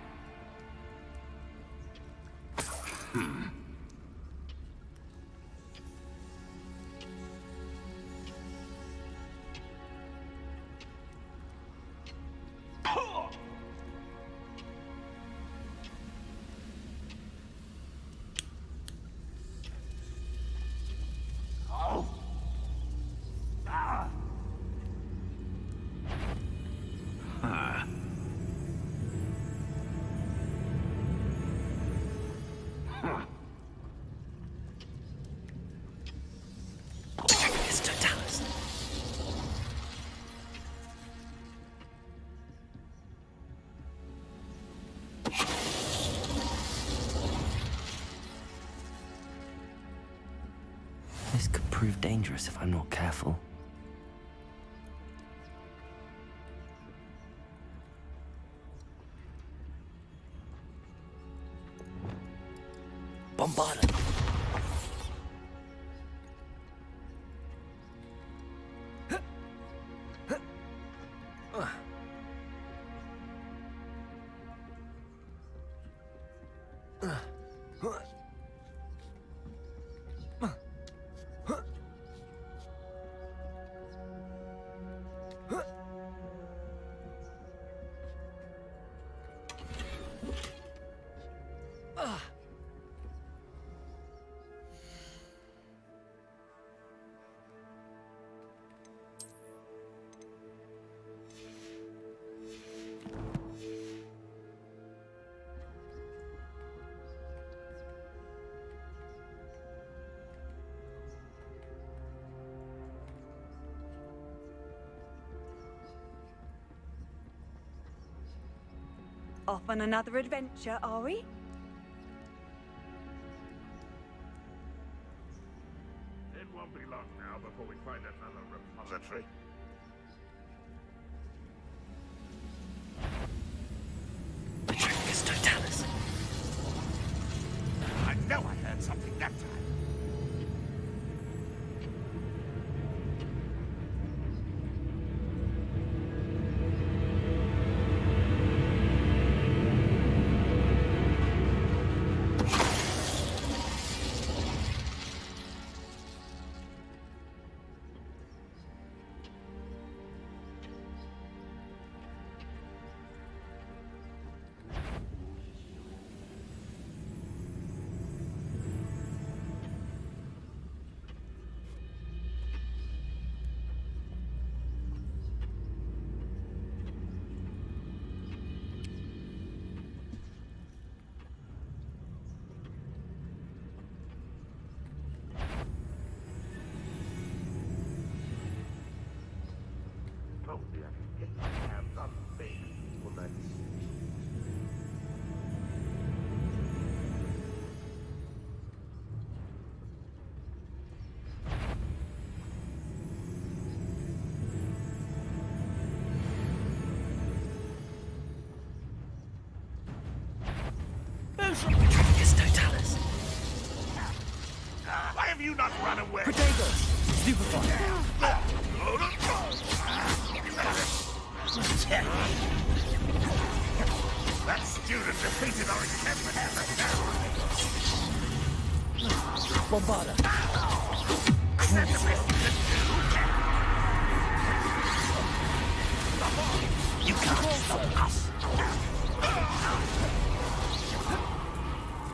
Speaker 20: Oh! Ah!
Speaker 2: This could prove dangerous if I'm not careful. Bombarda!
Speaker 9: Off on another adventure, are we?
Speaker 15: It won't be long now before we find another repository.
Speaker 2: Patricus Totalis.
Speaker 15: I know I heard something that time. Probably I can get my hands on big bullets.
Speaker 2: Patricus Totalis.
Speaker 15: Why have you not run away?
Speaker 2: Protego! Stupefy!
Speaker 15: That student defeated our encampment.
Speaker 2: Bombarda!
Speaker 15: Is that the best you can do?
Speaker 2: You can't stop us!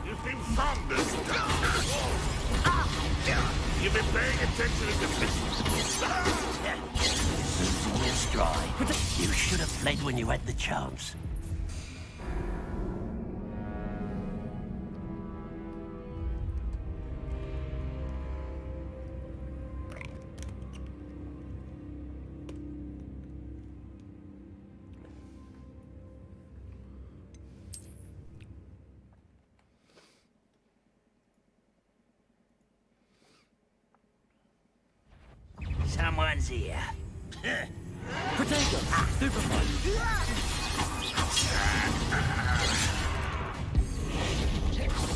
Speaker 15: You seem strong, this. You've been paying attention in the business.
Speaker 20: It's dry. You should have fled when you had the chance. Someone's here.
Speaker 2: Protego! Stupefy!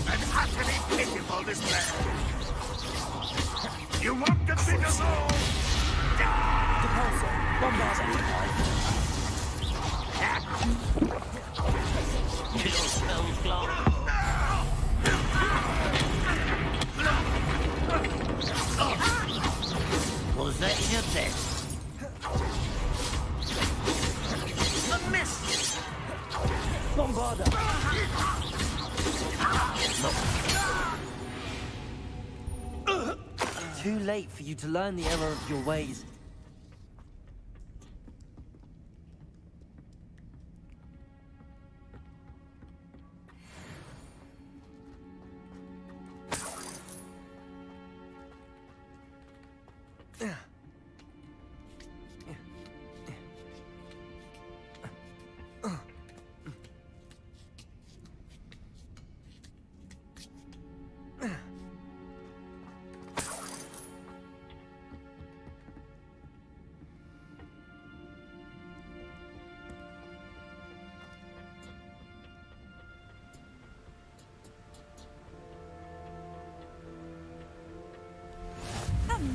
Speaker 15: An utterly pitiful display. You want to beat us all?
Speaker 2: Depulso! Bombarda!
Speaker 20: Your spell's gone. Was that your best? A miss!
Speaker 2: Bombarda! Too late for you to learn the error of your ways.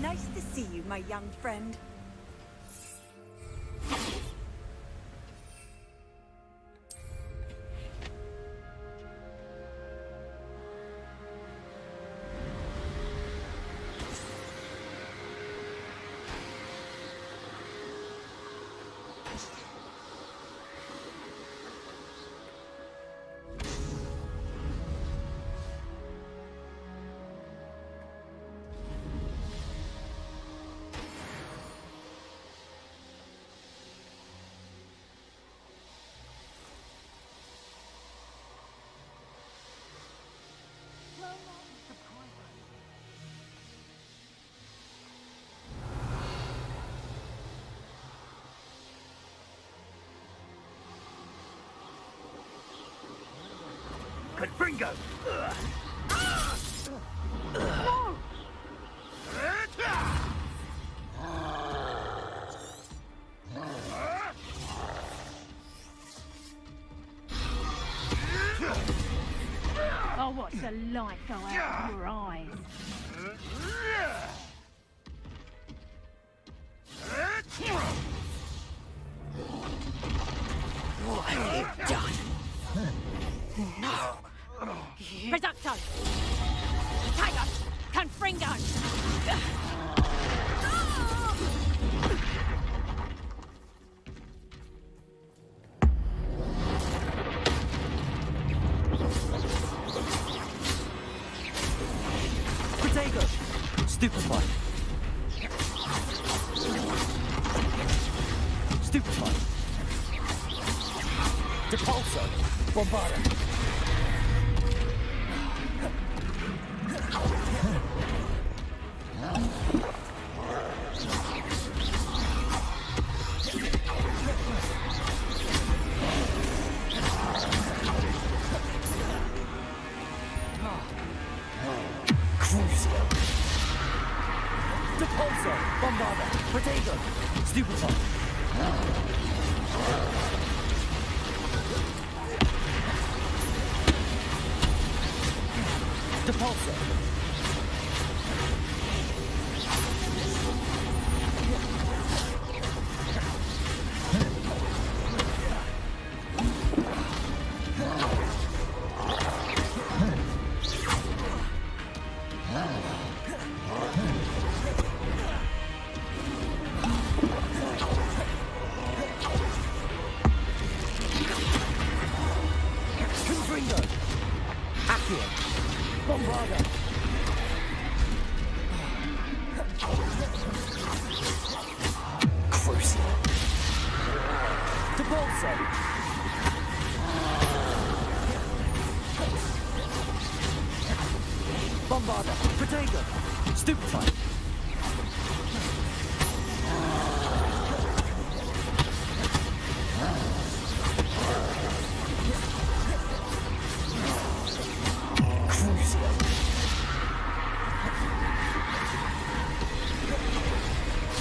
Speaker 13: Nice to see you, my young friend.
Speaker 20: Confringo!
Speaker 21: I'll watch the light go out of your eyes.
Speaker 7: What have you done? No. Reducto! Tiger! Confringo!
Speaker 2: Protego! Stupefy! Stupefy! Depulso! Bombarda! Depulso! Bombarda! Protego! Stupefy! Depulso! Confringo! Accio! Bombarda! Crucial! Depulso! Bombarda! Protego! Stupefy!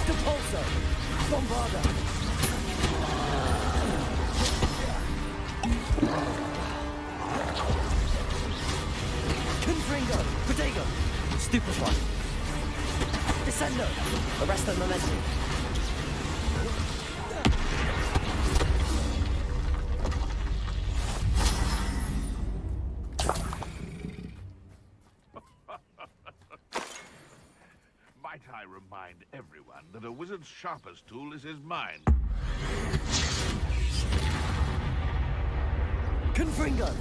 Speaker 2: Depulso! Bombarda! Confringo! Protego! Stupefy! Descendo! Arresto momentum!
Speaker 15: Might I remind everyone that a wizard's sharpest tool is his mind.
Speaker 2: Confringo!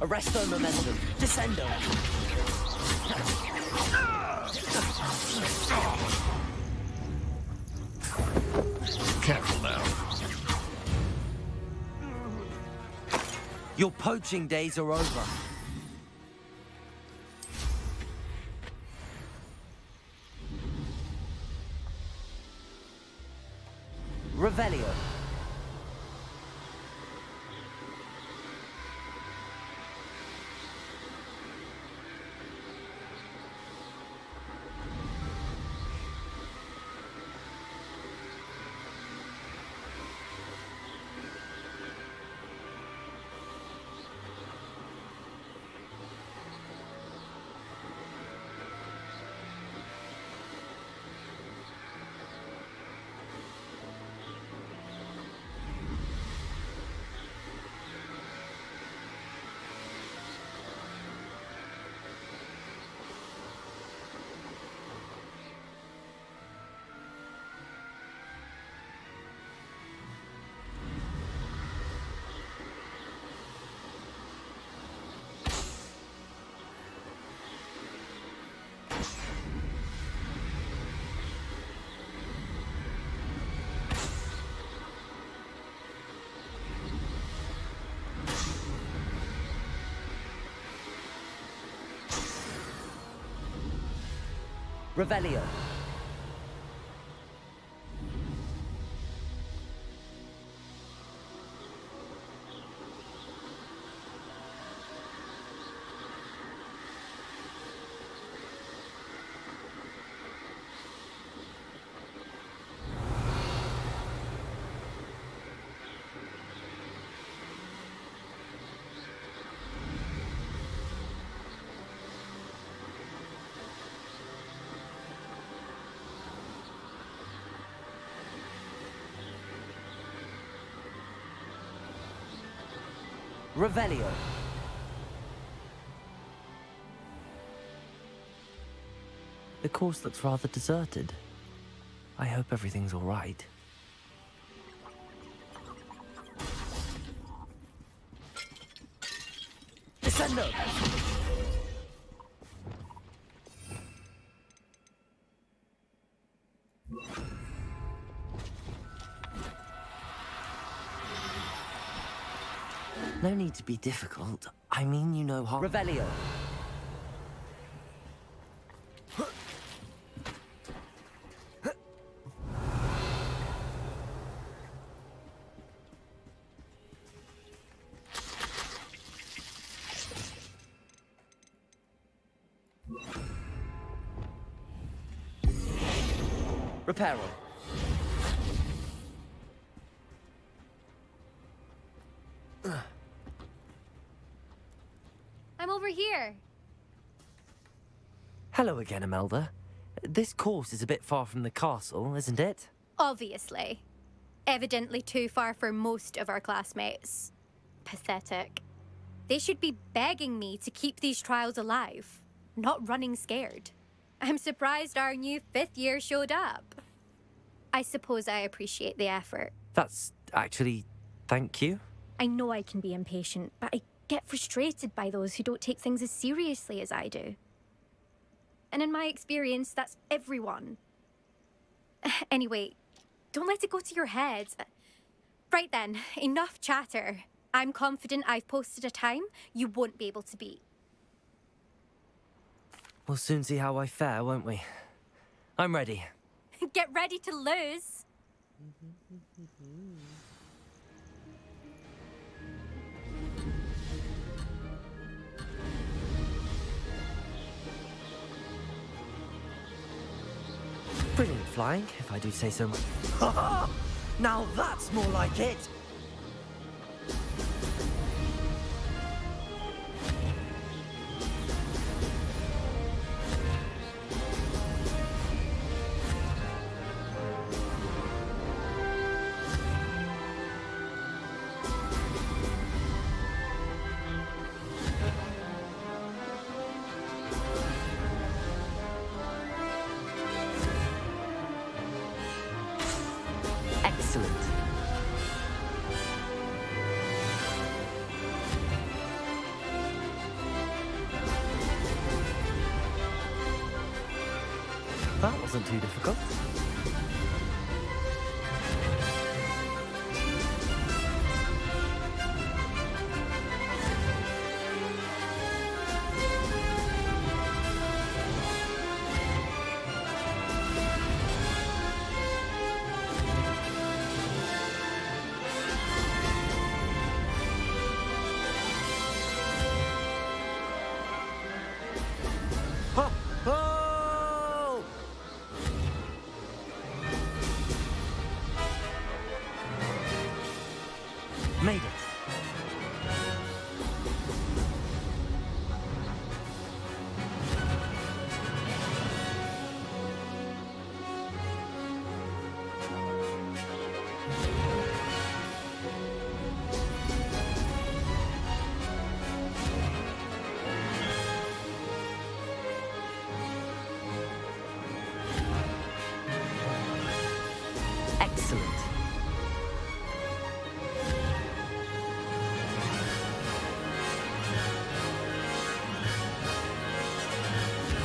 Speaker 2: Arresto momentum! Descendo!
Speaker 15: Careful now.
Speaker 2: Your poaching days are over. Revelio. Revelio. Revelio. The course looks rather deserted. I hope everything's all right. Descendo! No need to be difficult. I mean, you know how... Revelio! Reparo.
Speaker 1: I'm over here.
Speaker 2: Hello again, Imelda. This course is a bit far from the castle, isn't it?
Speaker 8: Obviously. Evidently too far for most of our classmates. Pathetic. They should be begging me to keep these trials alive, not running scared. I'm surprised our new 5th year showed up. I suppose I appreciate the effort.
Speaker 2: That's actually... thank you.
Speaker 8: I know I can be impatient, but I get frustrated by those who don't take things as seriously as I do. And in my experience, that's everyone. Anyway, don't let it go to your head. Right then, enough chatter. I'm confident I've posted a time you won't be able to beat.
Speaker 2: We'll soon see how I fare, won't we? I'm ready.
Speaker 8: Get ready to lose.
Speaker 2: Brilliant flying, if I do say so myself. Now that's more like it! Excellent. That wasn't too difficult. Made it. Excellent.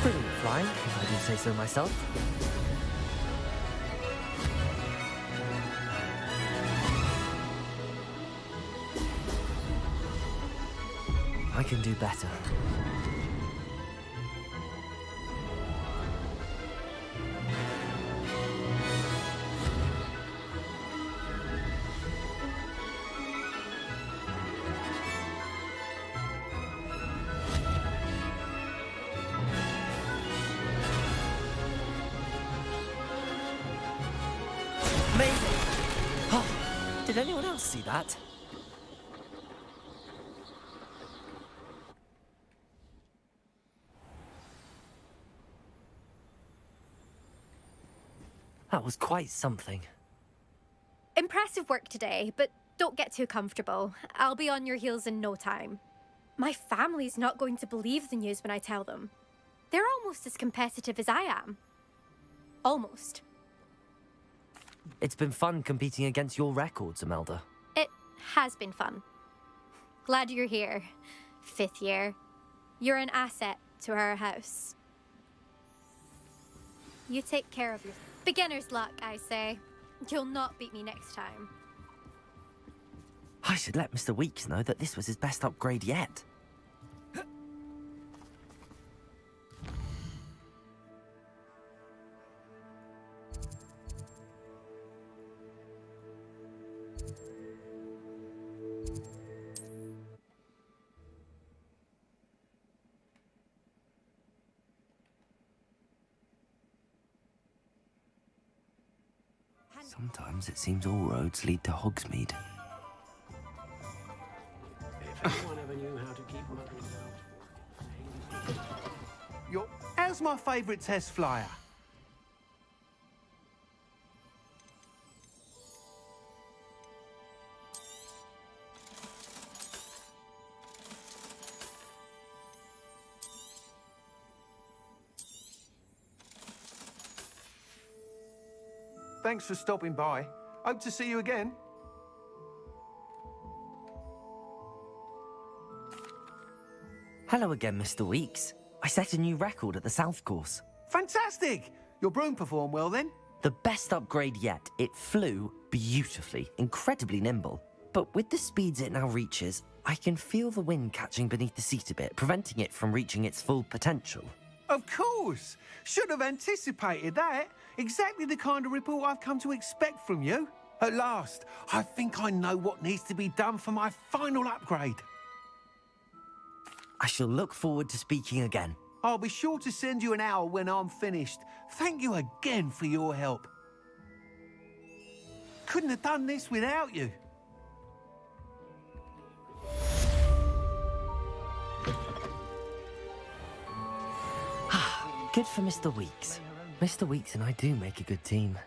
Speaker 2: Brilliant flying, if I do say so myself. I can do better. Did anyone else see that? That was quite something.
Speaker 8: Impressive work today, but don't get too comfortable. I'll be on your heels in no time. My family's not going to believe the news when I tell them. They're almost as competitive as I am. Almost.
Speaker 2: It's been fun competing against your records, Imelda.
Speaker 8: It has been fun. Glad you're here. 5th year. You're an asset to our house. You take care of yourself. Beginner's luck, I say. You'll not beat me next time.
Speaker 2: I should let Mr. Weeks know that this was his best upgrade yet. Sometimes it seems all roads lead to Hogsmeade.
Speaker 20: If anyone ever knew how to keep muttering out.
Speaker 18: How's my favourite test flyer? Thanks for stopping by. Hope to see you again.
Speaker 2: Hello again, Mr. Weeks. I set a new record at the South Course.
Speaker 18: Fantastic! Your broom performed well then?
Speaker 2: The best upgrade yet. It flew beautifully, incredibly nimble. But with the speeds it now reaches, I can feel the wind catching beneath the seat a bit, preventing it from reaching its full potential.
Speaker 18: Of course! Should have anticipated that. Exactly the kind of report I've come to expect from you. At last, I think I know what needs to be done for my final upgrade.
Speaker 2: I shall look forward to speaking again.
Speaker 18: I'll be sure to send you an owl when I'm finished. Thank you again for your help. Couldn't have done this without you.
Speaker 2: Good for Mr. Weeks. Mr. Weeks and I do make a good team.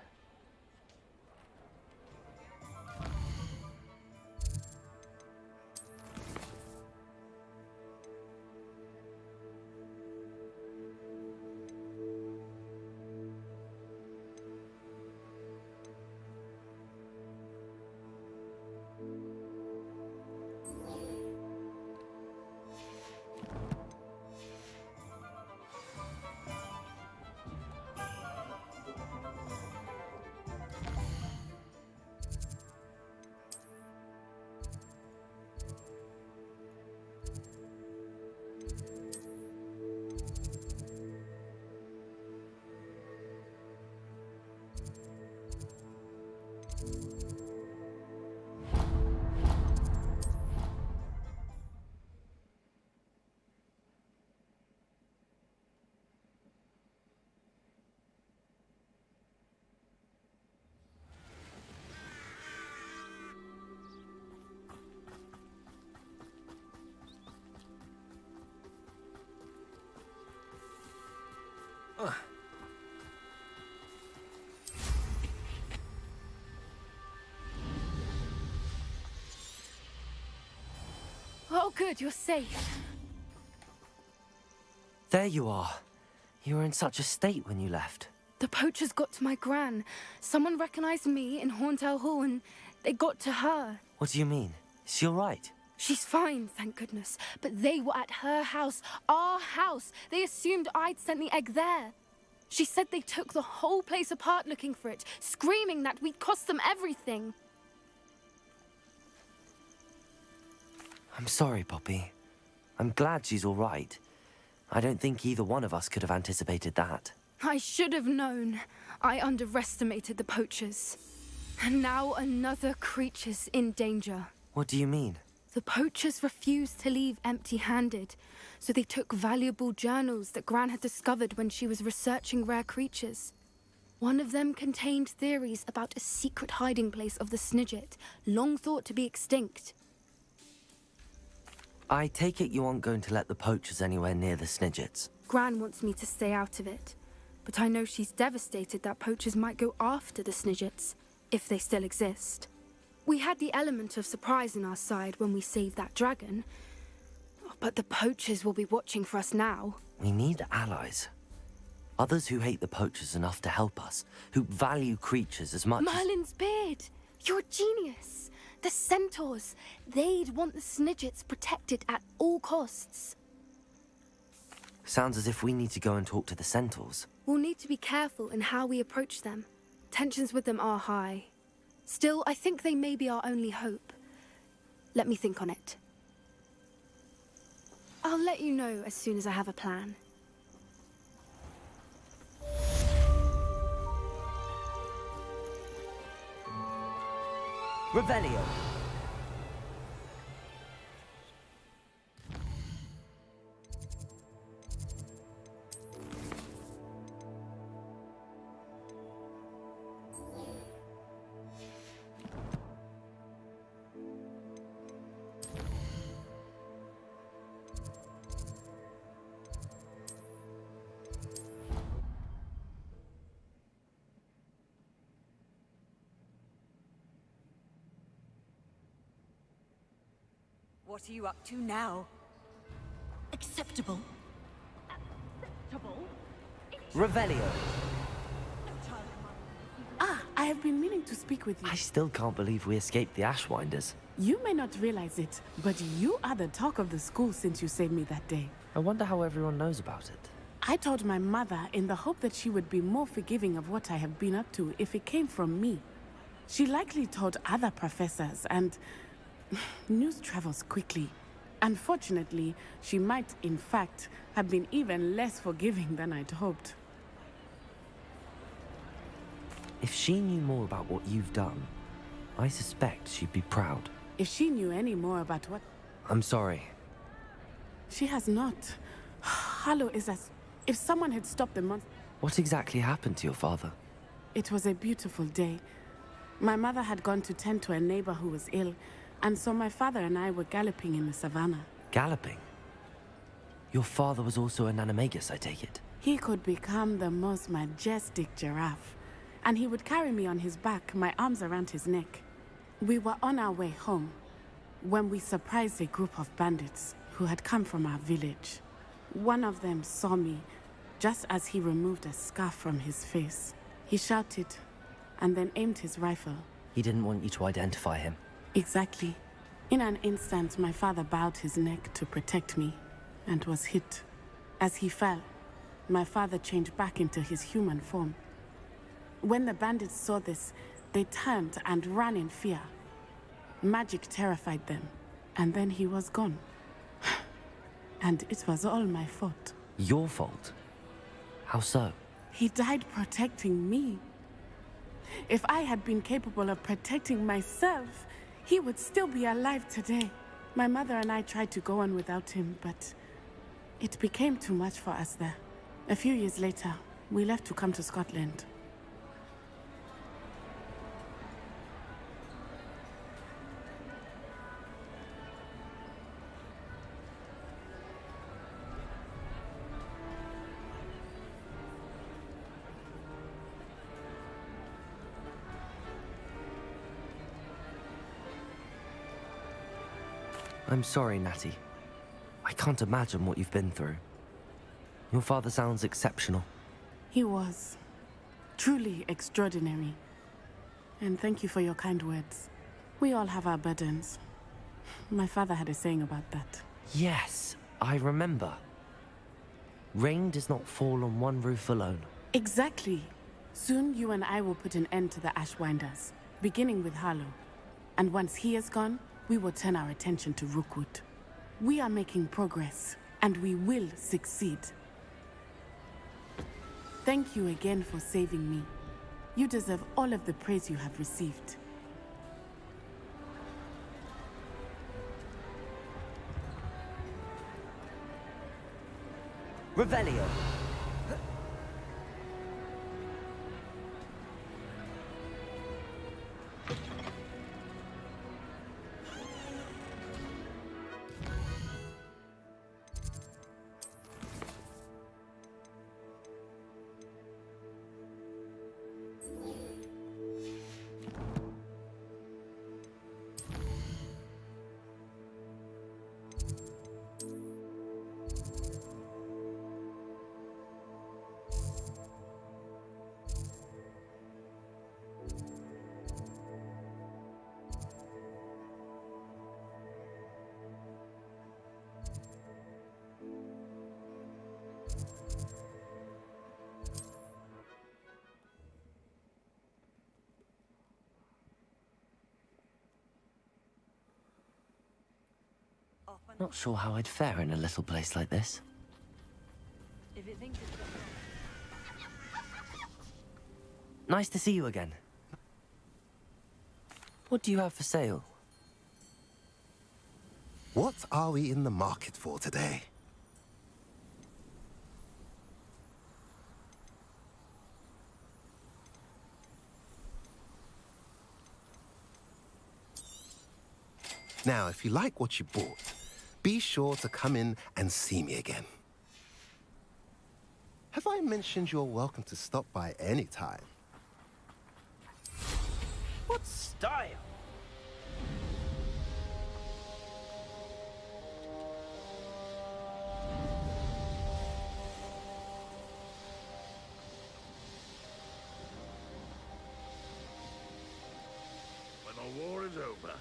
Speaker 12: Oh, good, you're safe.
Speaker 2: There you are. You were in such a state when you left.
Speaker 12: The poachers got to my gran. Someone recognized me in Horndale Hall and they got to her.
Speaker 2: What do you mean? Is she all right?
Speaker 12: She's fine, thank goodness. But they were at her house, our house. They assumed I'd sent the egg there. She said they took the whole place apart looking for it, screaming that we'd cost them everything.
Speaker 2: I'm sorry, Poppy. I'm glad she's all right. I don't think either one of us could have anticipated that.
Speaker 12: I should have known. I underestimated the poachers. And now another creature's in danger.
Speaker 2: What do you mean?
Speaker 12: The poachers refused to leave empty-handed, so they took valuable journals that Gran had discovered when she was researching rare creatures. One of them contained theories about a secret hiding place of the Snidget, long thought to be extinct.
Speaker 2: I take it you aren't going to let the poachers anywhere near the Snidgets.
Speaker 12: Gran wants me to stay out of it, but I know she's devastated that poachers might go after the Snidgets, if they still exist. We had the element of surprise on our side when we saved that dragon, but the poachers will be watching for us now.
Speaker 2: We need allies. Others who hate the poachers enough to help us, who value creatures as much
Speaker 12: Merlin's beard! You're a genius! The centaurs! They'd want the Snidgets protected at all costs.
Speaker 2: Sounds as if we need to go and talk to the centaurs.
Speaker 12: We'll need to be careful in how we approach them. Tensions with them are high. Still, I think they may be our only hope. Let me think on it. I'll let you know as soon as I have a plan.
Speaker 2: Revelio.
Speaker 9: What are you up to now?
Speaker 5: Acceptable.
Speaker 2: Revelio.
Speaker 17: Ah, I have been meaning to speak with you.
Speaker 2: I still can't believe we escaped the Ashwinders.
Speaker 17: You may not realize it, but you are the talk of the school since you saved me that day.
Speaker 2: I wonder how everyone knows about it.
Speaker 17: I told my mother in the hope that she would be more forgiving of what I have been up to if it came from me. She likely told other professors, and news travels quickly. Unfortunately, she might, in fact, have been even less forgiving than I'd hoped.
Speaker 2: If she knew more about what you've done, I suspect she'd be proud.
Speaker 17: If she knew any more about what...
Speaker 2: I'm sorry.
Speaker 17: She has not. Harlow is as if someone had stopped the monster.
Speaker 2: What exactly happened to your father?
Speaker 17: It was a beautiful day. My mother had gone to tend to a neighbor who was ill, and so my father and I were galloping in the savannah.
Speaker 2: Galloping? Your father was also an animagus, I take it?
Speaker 17: He could become the most majestic giraffe, and he would carry me on his back, my arms around his neck. We were on our way home when we surprised a group of bandits who had come from our village. One of them saw me just as he removed a scarf from his face. He shouted and then aimed his rifle.
Speaker 2: He didn't want you to identify him.
Speaker 17: Exactly. In an instant, my father bowed his neck to protect me and was hit. As he fell, my father changed back into his human form. When the bandits saw this, they turned and ran in fear. Magic terrified them, and then he was gone. And it was all my fault.
Speaker 2: Your fault? How so?
Speaker 17: He died protecting me. If I had been capable of protecting myself, he would still be alive today. My mother and I tried to go on without him, but it became too much for us there. A few years later, we left to come to Scotland.
Speaker 2: I'm sorry, Natty. I can't imagine what you've been through. Your father sounds exceptional.
Speaker 17: He was. Truly extraordinary. And thank you for your kind words. We all have our burdens. My father had a saying about that.
Speaker 2: Yes, I remember. Rain does not fall on one roof alone.
Speaker 17: Exactly. Soon you and I will put an end to the Ashwinders, beginning with Harlow. And once he is gone, we will turn our attention to Rookwood. We are making progress, and we will succeed. Thank you again for saving me. You deserve all of the praise you have received.
Speaker 2: Revelio. Not sure how I'd fare in a little place like this.
Speaker 8: If it thinks it's got
Speaker 2: Nice to see you again. What do you have for sale?
Speaker 6: What are we in the market for today? Now, if you like what you bought, be sure to come in and see me again. Have I mentioned you're welcome to stop by any time?
Speaker 20: What style?
Speaker 15: When the war is over,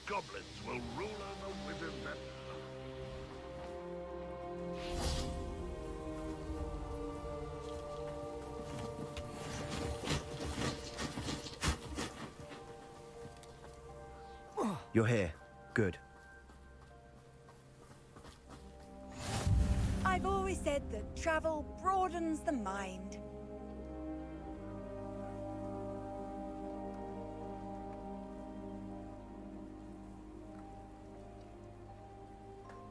Speaker 15: goblins will rule over wizards and...
Speaker 16: You're here. Good.
Speaker 13: I've always said that travel broadens the mind.